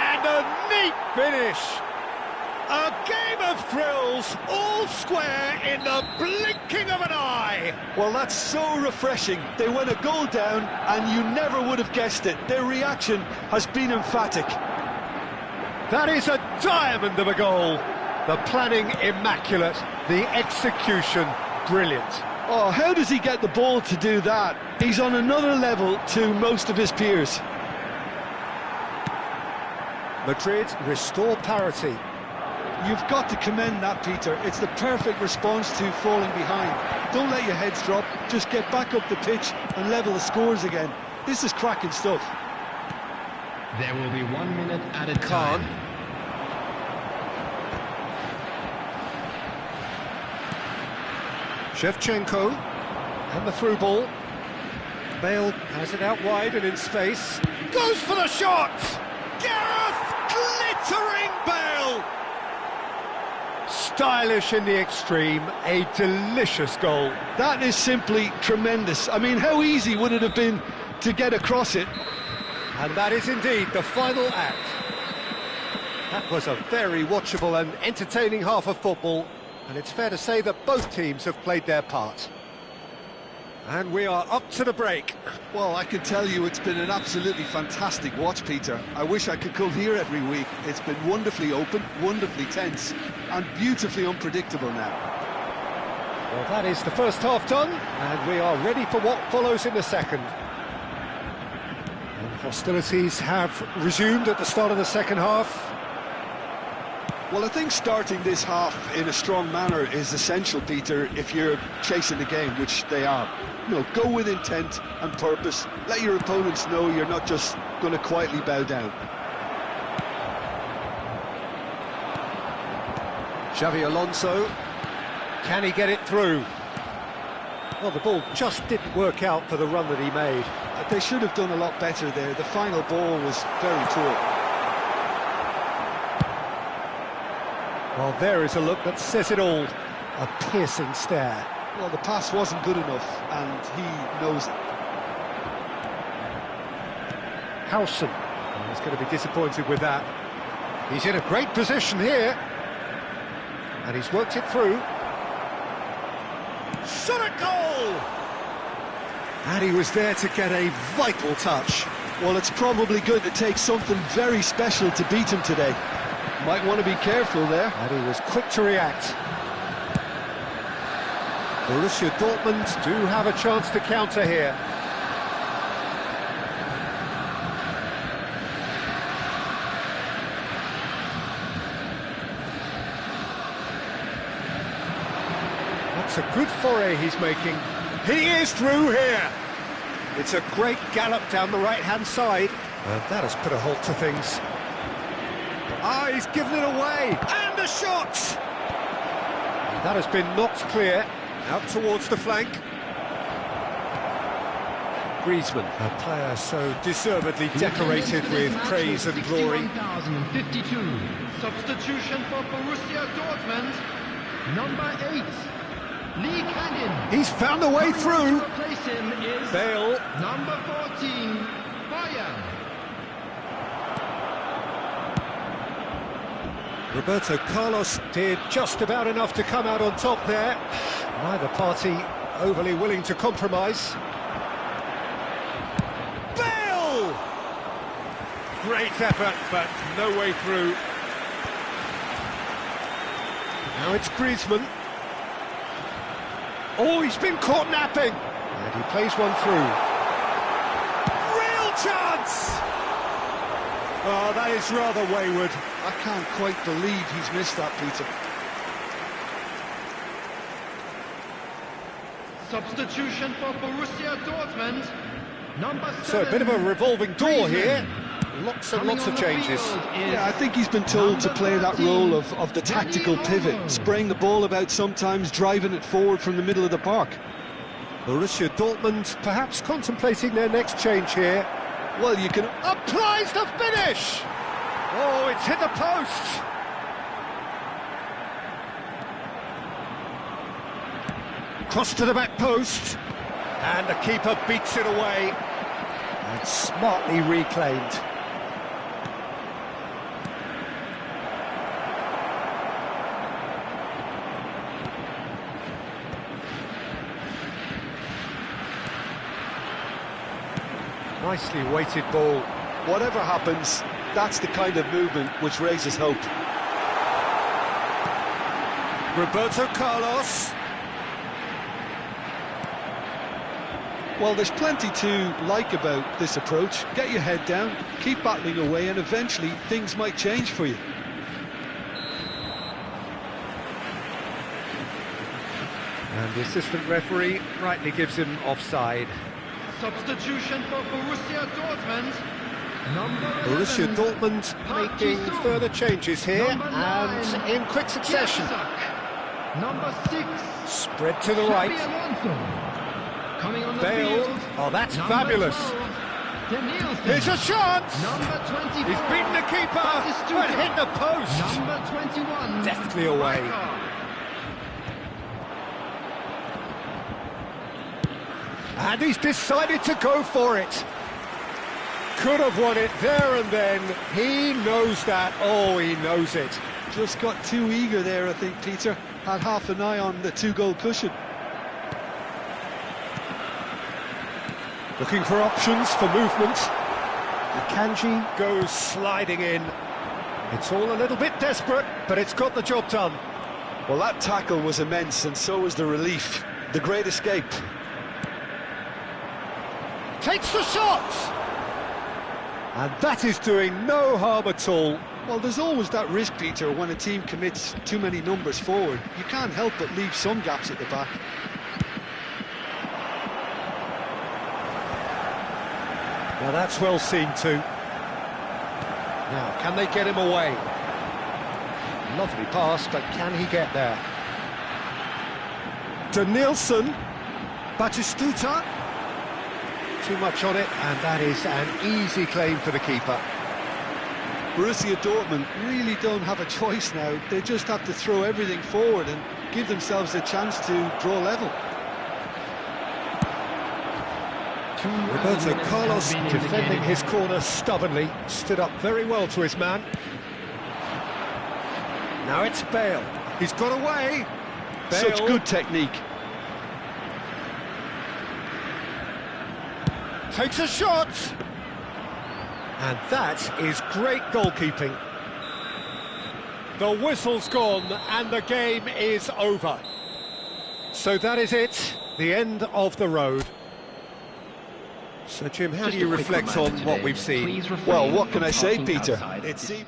And a neat finish! A game of thrills, all square in the blinking of an eye! Well, that's so refreshing. They went a goal down, and you never would have guessed it. Their reaction has been emphatic. That is a diamond of a goal. The planning immaculate, the execution brilliant. Oh, how does he get the ball to do that? He's on another level to most of his peers. Madrid restore parity. You've got to commend that, Peter. It's the perfect response to falling behind. Don't let your heads drop, just get back up the pitch and level the scores again. This is cracking stuff. There will be 1 minute at a time. Shevchenko, and the through ball. Bale has it out wide and in space. Goes for the shot! Gareth glittering Bale! Stylish in the extreme, a delicious goal. That is simply tremendous. I mean, how easy would it have been to get across it? And that is indeed the final act. That was a very watchable and entertaining half of football. And it's fair to say that both teams have played their part. And we are up to the break. Well, I can tell you it's been an absolutely fantastic watch, Peter. I wish I could come here every week. It's been wonderfully open, wonderfully tense, and beautifully unpredictable now. Well, that is the first half done, and we are ready for what follows in the second. And hostilities have resumed at the start of the second half. Well, I think starting this half in a strong manner is essential, Peter, if you're chasing the game, which they are. You know, go with intent and purpose. Let your opponents know you're not just going to quietly bow down. Xabi Alonso, can he get it through? Well, the ball just didn't work out for the run that he made. They should have done a lot better there. The final ball was very poor. Well, there is a look that says it all. A piercing stare. Well, the pass wasn't good enough, and he knows it. Howson, he's going to be disappointed with that. He's in a great position here. And he's worked it through. Shot a goal! And he was there to get a vital touch. Well, it's probably going to take something very special to beat him today. Might want to be careful there. And he was quick to react. Borussia Dortmund do have a chance to counter here. That's a good foray he's making. He is through here. It's a great gallop down the right-hand side. And that has put a halt to things. Ah, he's given it away, and a shot! And that has been knocked clear, out towards the flank. Griezmann, a player so deservedly decorated with praise and glory. 1052, substitution for Borussia Dortmund, number 8, Lee Canyon. He's found a way through. To replace him is Bale. Number 14, Bayern. Roberto Carlos did just about enough to come out on top there. Neither party overly willing to compromise. Bale! Great effort, but no way through. it's Griezmann. Oh, he's been caught napping. And he plays one through. Real chance! Oh, that is rather wayward. I can't quite believe he's missed that, Peter. Substitution for Borussia Dortmund. Number 7. So a bit of a revolving door here. Lots and lots of changes. Yeah, I think he's been told to play that role of the tactical pivot, spraying the ball about sometimes, driving it forward from the middle of the park. Borussia Dortmund perhaps contemplating their next change here. Well, you can... Applies the finish! Oh, it's hit the post! Cross to the back post. And the keeper beats it away. And smartly reclaimed. Nicely weighted ball. Whatever happens, that's the kind of movement which raises hope. Roberto Carlos. Well, there's plenty to like about this approach. Get your head down, keep battling away, and eventually things might change for you. And the assistant referee rightly gives him offside. Substitution for Borussia Dortmund. Number 11. Borussia Dortmund making further changes here, and in quick succession. Number 6. Spread to the right. Coming on the Bale. field. Oh, that's Number fabulous. 12, Here's a shot! Number 24. He's beaten the keeper, but hit the post. Number 21. Deftly away. And he's decided to go for it. Could have won it there and then. He knows that. Oh, he knows it. Just got too eager there, I think, Peter. Had half an eye on the two-goal cushion. Looking for options for movement. Akanji goes sliding in. It's all a little bit desperate, but it's got the job done. Well, that tackle was immense, and so was the relief. The great escape. Takes the shot! And that is doing no harm at all. Well, there's always that risk, Peter, when a team commits too many numbers forward. You can't help but leave some gaps at the back. Now that's well seen too. Now, can they get him away? Lovely pass, but can he get there? Danielson. Batistuta. Too much on it, and that is an easy claim for the keeper. Borussia Dortmund really don't have a choice now. They just have to throw everything forward and give themselves a chance to draw level. Roberto Carlos defending his corner stubbornly, stood up very well to his man. Now it's Bale. He's got away. Bale. Such good technique. Takes a shot. And that is great goalkeeping. The whistle's gone and the game is over. So that is it, the end of the road. So Jim, how do you reflect on what we've seen? Well, what can I say, Peter? It seems...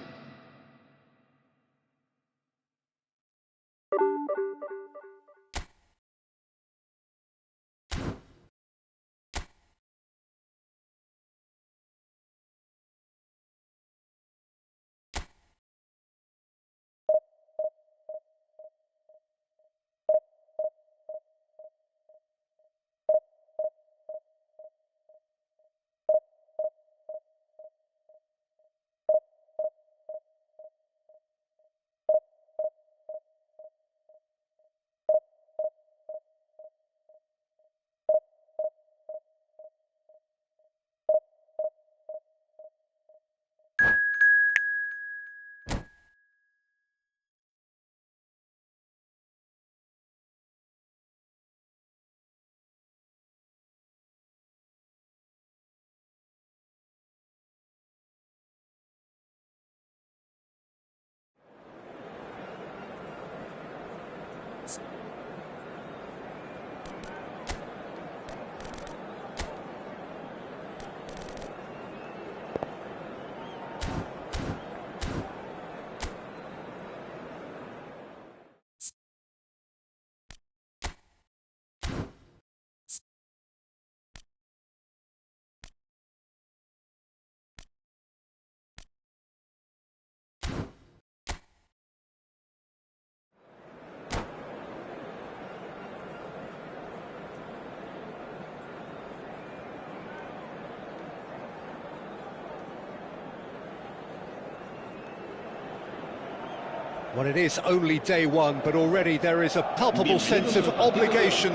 Well, it is only day one, but already there is a palpable sense of obligation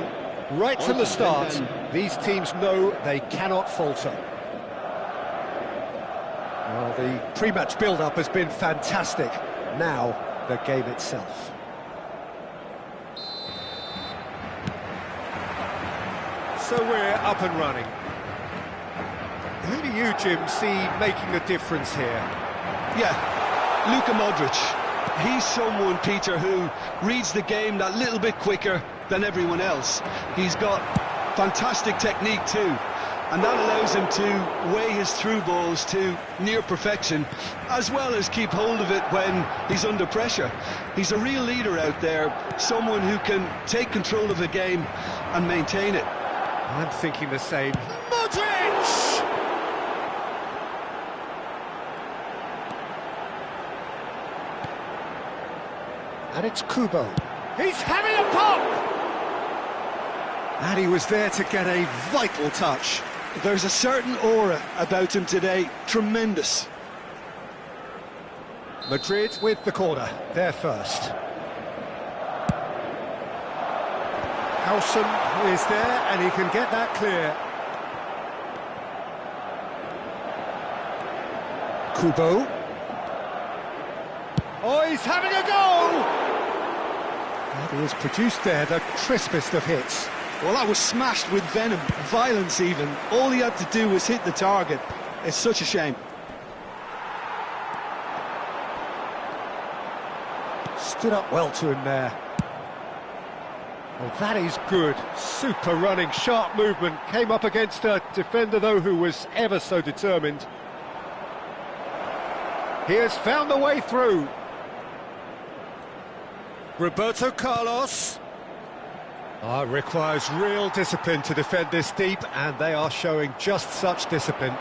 right from the start. These teams know they cannot falter. Well, the pre-match build-up has been fantastic. Now, the game itself. So we're up and running. Who do you, Jim, see making a difference here? Yeah, Luka Modric. He's someone, Peter, who reads the game that little bit quicker than everyone else. He's got fantastic technique too, and that allows him to weigh his through balls to near perfection, as well as keep hold of it when he's under pressure. He's a real leader out there, someone who can take control of a game and maintain it. I'm thinking the same. Modric! And it's Kubo. He's having a pop! And he was there to get a vital touch. There's a certain aura about him today, tremendous. Madrid with the corner, they're first. Howson is there, and he can get that clear. Kubo. Oh, he's having a go! And he has produced there the crispest of hits. Well, that was smashed with venom, violence even. All he had to do was hit the target. It's such a shame. Stood up well to him there. Well, that is good. Super running, sharp movement. Came up against a defender, though, who was ever so determined. He has found the way through. Roberto Carlos. Requires real discipline to defend this deep, and they are showing just such discipline.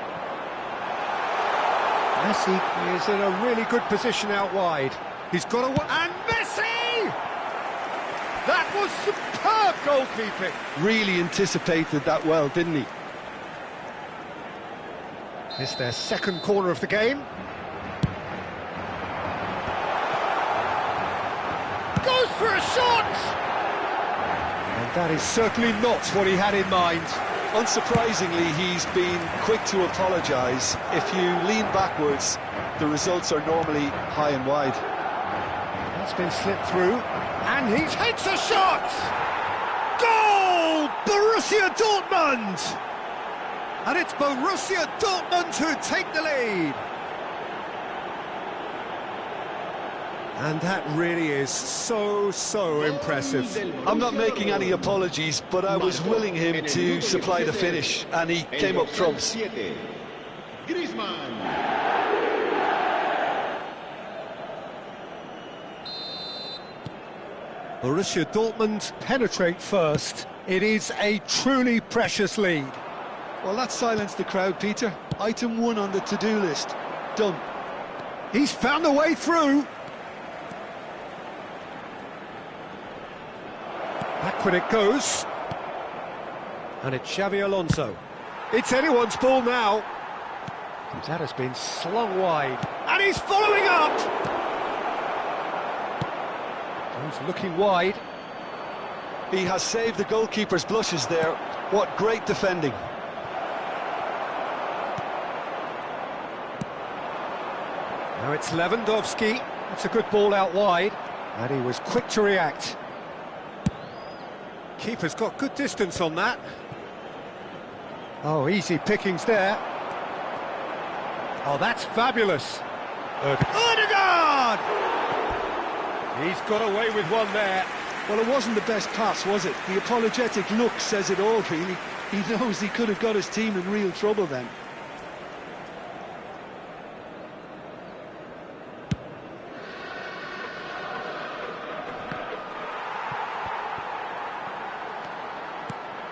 Messi is in a really good position out wide. He's got a... And Messi! That was superb goalkeeping. Really anticipated that well, didn't he? It's their second corner of the game. Goes for a shot! And that is certainly not what he had in mind. Unsurprisingly, he's been quick to apologise. If you lean backwards, the results are normally high and wide. That's been slipped through, and he hits a shot! Goal! Borussia Dortmund! And it's Borussia Dortmund who take the lead. And that really is so impressive. I'm not making any apologies, but I was willing him to supply the finish, and he came up trumps. Borussia Dortmund penetrate first. It is a truly precious lead. Well, that silenced the crowd, Peter. Item 1 on the to-do list. Done. He's found a way through. Backward it goes. And it's Xabi Alonso. It's anyone's ball now. And that has been slung wide. And he's following up! He's looking wide. He has saved the goalkeeper's blushes there. What great defending. Now it's Lewandowski. It's a good ball out wide. And he was quick to react. Keeper's got good distance on that. Oh, easy pickings there. Oh, that's fabulous. Ødegaard! He's got away with one there. Well, it wasn't the best pass, was it? The apologetic look says it all, really. He knows he could have got his team in real trouble then.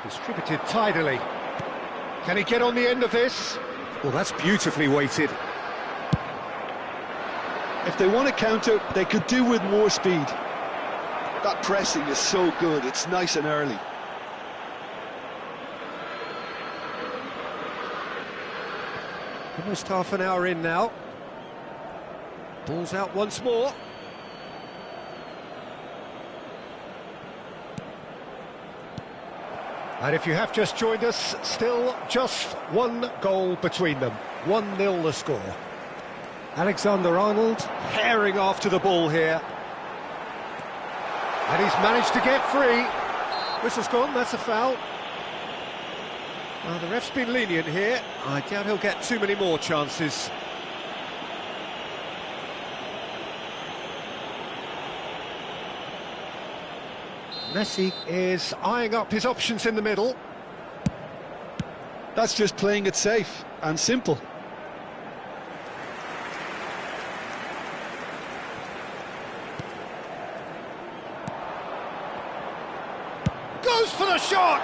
Distributed tidily. Can he get on the end of this? Well, that's beautifully weighted. If they want to counter, they could do with more speed. That pressing is so good, it's nice and early. Almost half an hour in now. Ball's out once more. And if you have just joined us, still just one goal between them. 1-0 the score. Alexander-Arnold herring after the ball here. And he's managed to get free. Whistle's gone, that's a foul. Well, the ref's been lenient here. I doubt he'll get too many more chances. Messi is eyeing up his options in the middle. That's just playing it safe and simple. Goes for the shot!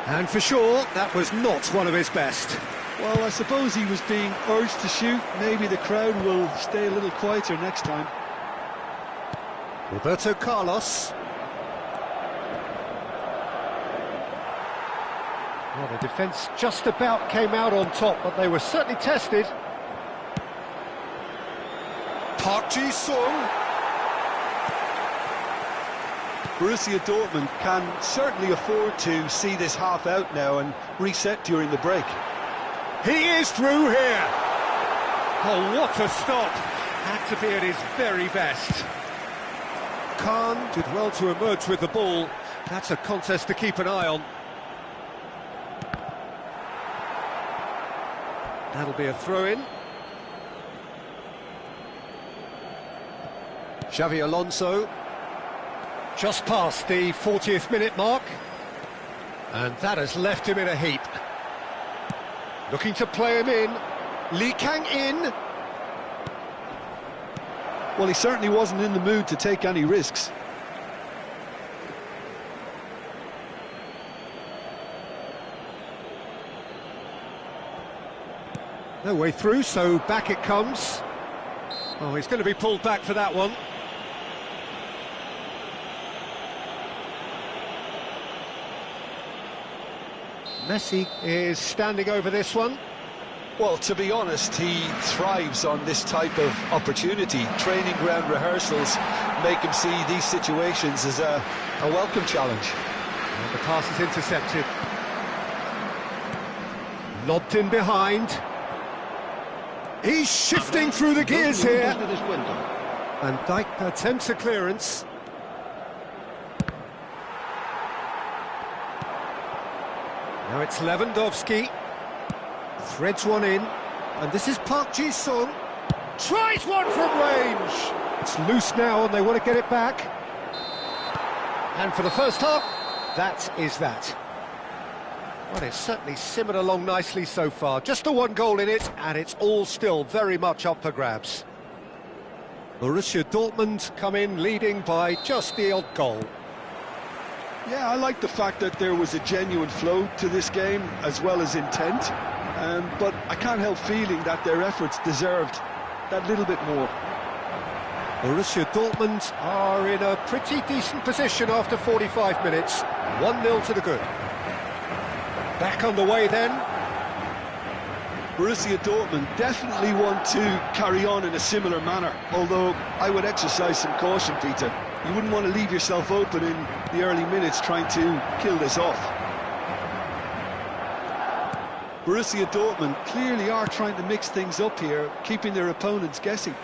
And for sure, that was not one of his best. Well, I suppose he was being urged to shoot. Maybe the crowd will stay a little quieter next time. Roberto Carlos. Well, the defence just about came out on top, but they were certainly tested. Park Ji-sung. Borussia Dortmund can certainly afford to see this half out now and reset during the break. He is through here. Oh, what a stop. Had to be at his very best. Khan did well to emerge with the ball. That's a contest to keep an eye on. That'll be a throw-in. Xavi Alonso. Just past the 40th minute mark. And that has left him in a heap. Looking to play him in. Lee Kang-in. Well, he certainly wasn't in the mood to take any risks. No way through, so back it comes. Oh, he's going to be pulled back for that one. Messi is standing over this one. Well, to be honest, he thrives on this type of opportunity. Training ground rehearsals make him see these situations as a welcome challenge. And the pass is intercepted. Lobbed in behind. He's shifting through the gears here. And Dijk attempts a clearance. Now it's Lewandowski. Threads one in. And this is Park Ji-sung. Tries one from range. It's loose now and they want to get it back. And for the first half, that is that. Well, it's certainly simmered along nicely so far. Just the one goal in it, and it's all still very much up for grabs. Borussia Dortmund come in leading by just the odd goal. Yeah, I like the fact that there was a genuine flow to this game, as well as intent. But I can't help feeling that their efforts deserved that little bit more. Borussia Dortmund are in a pretty decent position after 45 minutes. 1-0 to the good. Back on the way then. Borussia Dortmund definitely want to carry on in a similar manner, although I would exercise some caution, Peter. You wouldn't want to leave yourself open in the early minutes trying to kill this off. Borussia Dortmund clearly are trying to mix things up here, keeping their opponents guessing.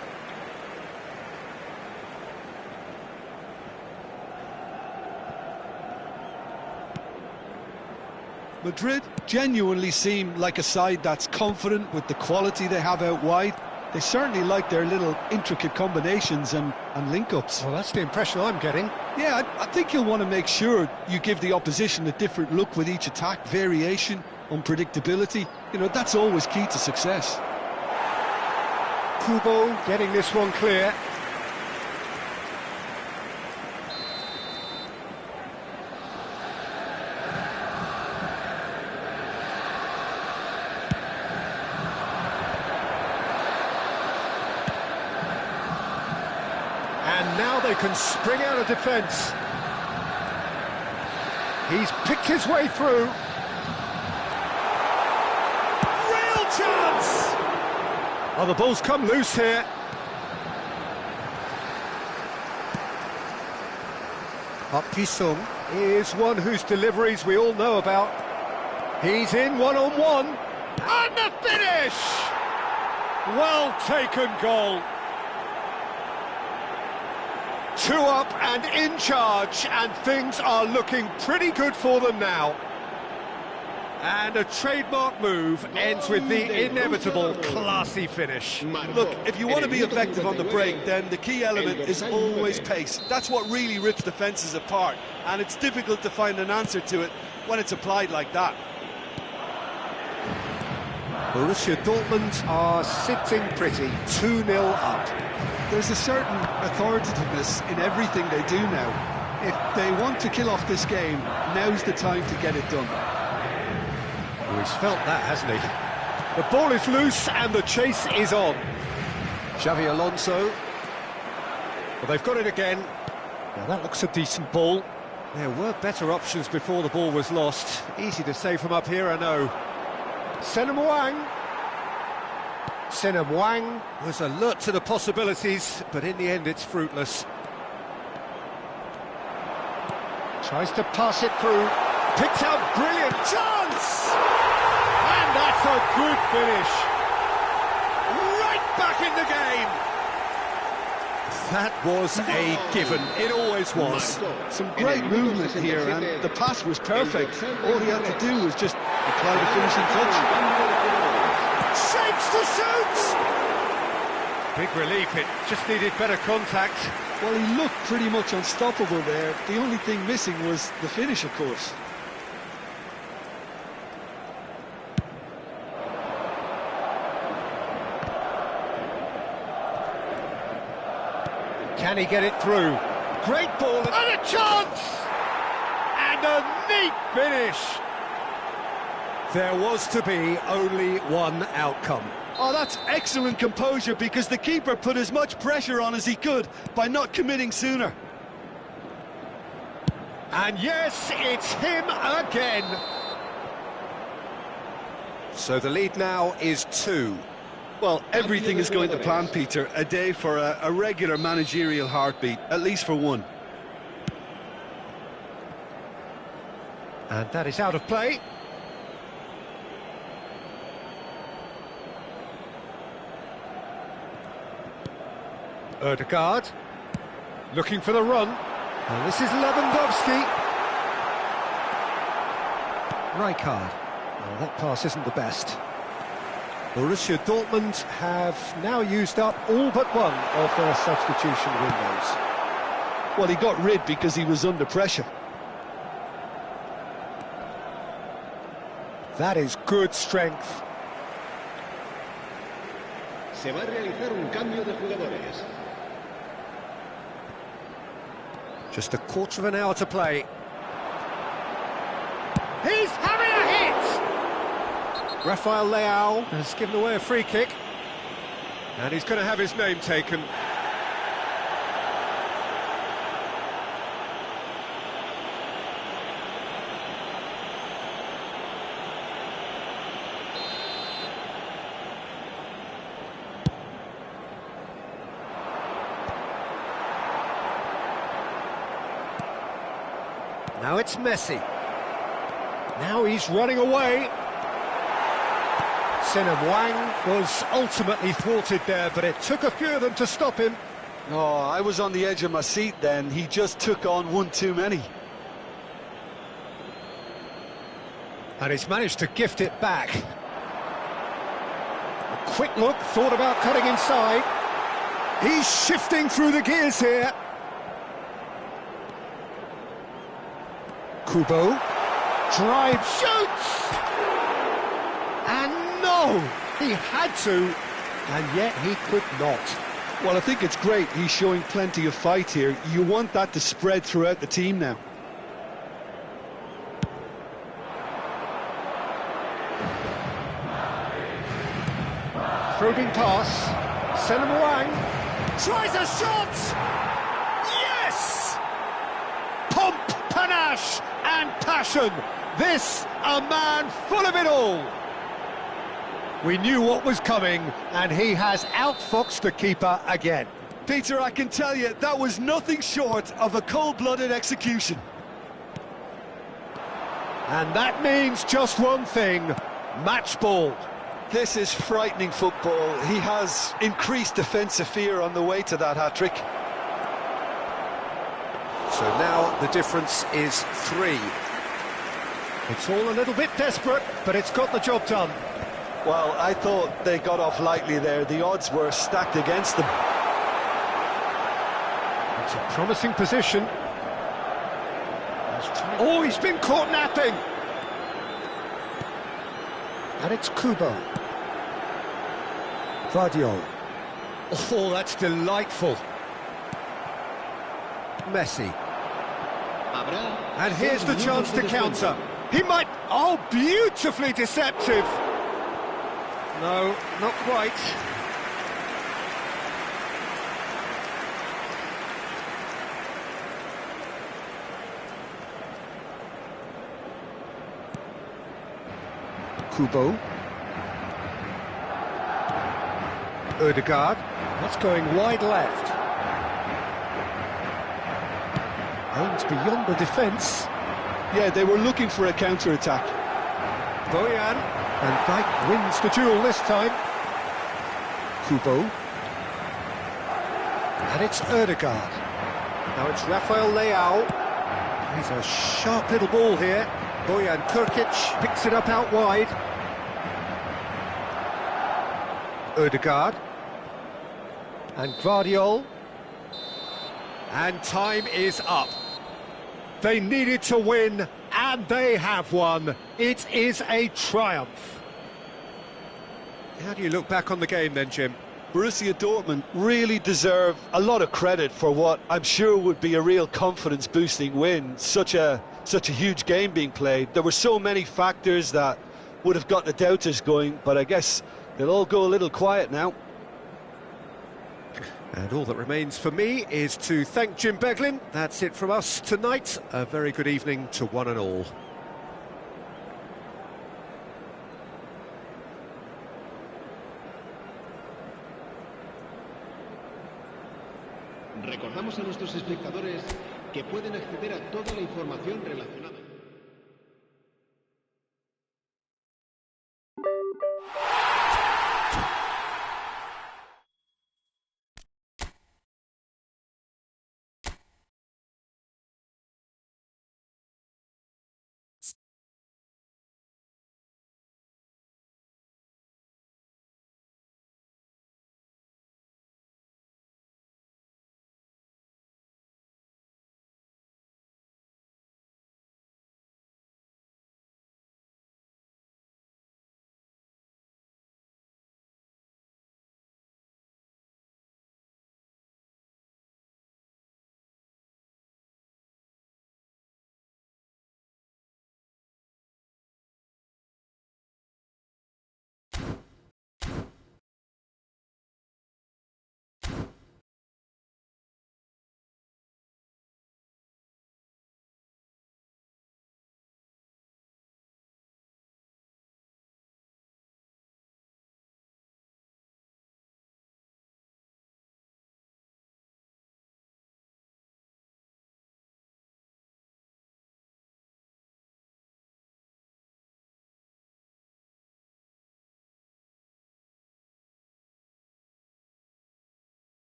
Madrid genuinely seem like a side that's confident with the quality they have out wide. They certainly like their little intricate combinations and link-ups. Well, that's the impression I'm getting. Yeah, I think you'll want to make sure you give the opposition a different look with each attack, variation, unpredictability. You know, that's always key to success. Kubo getting this one clear. And now they can spring out of defence. He's picked his way through. Real chance! Oh, the ball's come loose here. Park Ji-sung. is one whose deliveries we all know about. He's in one-on-one, and the finish! Well taken goal. 2 up and in charge, and things are looking pretty good for them now. And a trademark move ends with the inevitable classy finish. Look, if you want to be effective on the break, then the key element is always pace. That's what really rips defences apart, and it's difficult to find an answer to it when it's applied like that. Borussia Dortmund are sitting pretty, 2-0 up. There's a certain authoritativeness in everything they do now. If they want to kill off this game, now's the time to get it done. Oh, he's felt that, hasn't he? The ball is loose and the chase is on. Xavi Alonso. Well, they've got it again. Now that looks a decent ball. There were better options before the ball was lost. Easy to say from up here, I know. Senem Wang was alert to the possibilities, but in the end it's fruitless. Tries to pass it through. Picks out brilliant chance! And that's a good finish. Right back in the game. That was a given. It always was. Some great movement here, and the pass was perfect. All he had to do was just apply the finishing touch. Shapes to shoot! Big relief, it just needed better contact. Well, he looked pretty much unstoppable there. The only thing missing was the finish, of course. Can he get it through? Great ball and a chance! And a neat finish! There was to be only one outcome. Oh, that's excellent composure, because the keeper put as much pressure on as he could by not committing sooner. And yes, it's him again. So the lead now is 2. Well, everything is going to plan, Peter. A day for a regular managerial heartbeat, at least for one. And that is out of play. Ødegaard, looking for the run. And this is Lewandowski. Rijkaard. Oh, that pass isn't the best. Borussia Dortmund have now used up all but one of their substitution windows. Well, he got rid because he was under pressure. That is good strength. Se va a realizar un cambio de jugadores. Just a quarter of an hour to play. He's having a hit! Rafael Leao has given away a free kick. And he's going to have his name taken. Now it's Messi. Now he's running away. Senem Wang was ultimately thwarted there, but it took a few of them to stop him. Oh, I was on the edge of my seat then. He just took on one too many. And he's managed to gift it back. A quick look, thought about cutting inside. He's shifting through the gears here. Kubo, drive, shoots! And no, he had to, and yet he could not. Well, I think it's great he's showing plenty of fight here. You want that to spread throughout the team now. Probing pass, Senem Wang tries a shot! Yes! Pomp, panache and passion. This, a man full of it all. We knew what was coming, and he has outfoxed the keeper again. Peter, I can tell you, that was nothing short of a cold-blooded execution. And that means just one thing, match ball. This is frightening football. He has increased defensive fear on the way to that hat-trick. So now the difference is 3. It's all a little bit desperate, but it's got the job done. Well, I thought they got off lightly there. The odds were stacked against them. It's a promising position. Oh, he's been caught napping! And it's Kubo. Vardiol. Oh, that's delightful. Messi. And here's the chance to counter. He might... Oh, beautifully deceptive. No, not quite. Kubo. Ødegaard. That's going wide left. Aims beyond the defence. Yeah, they were looking for a counter-attack. Bojan. And Dijk wins the duel this time. Kubo. And it's Ødegaard. Now it's Rafael Leao. He's a sharp little ball here. Bojan Kurkic picks it up out wide. Ødegaard. And Vardiol. And time is up. They needed to win, and they have won. It is a triumph. How do you look back on the game then, Jim? Borussia Dortmund really deserve a lot of credit for what I'm sure would be a real confidence-boosting win. Such a huge game being played. There were so many factors that would have got the doubters going, but I guess they'll all go a little quiet now. And all that remains for me is to thank Jim Beglin. That's it from us tonight. A very good evening to one and all. Recordamos a nuestros espectadores que pueden acceder a toda la información relacionada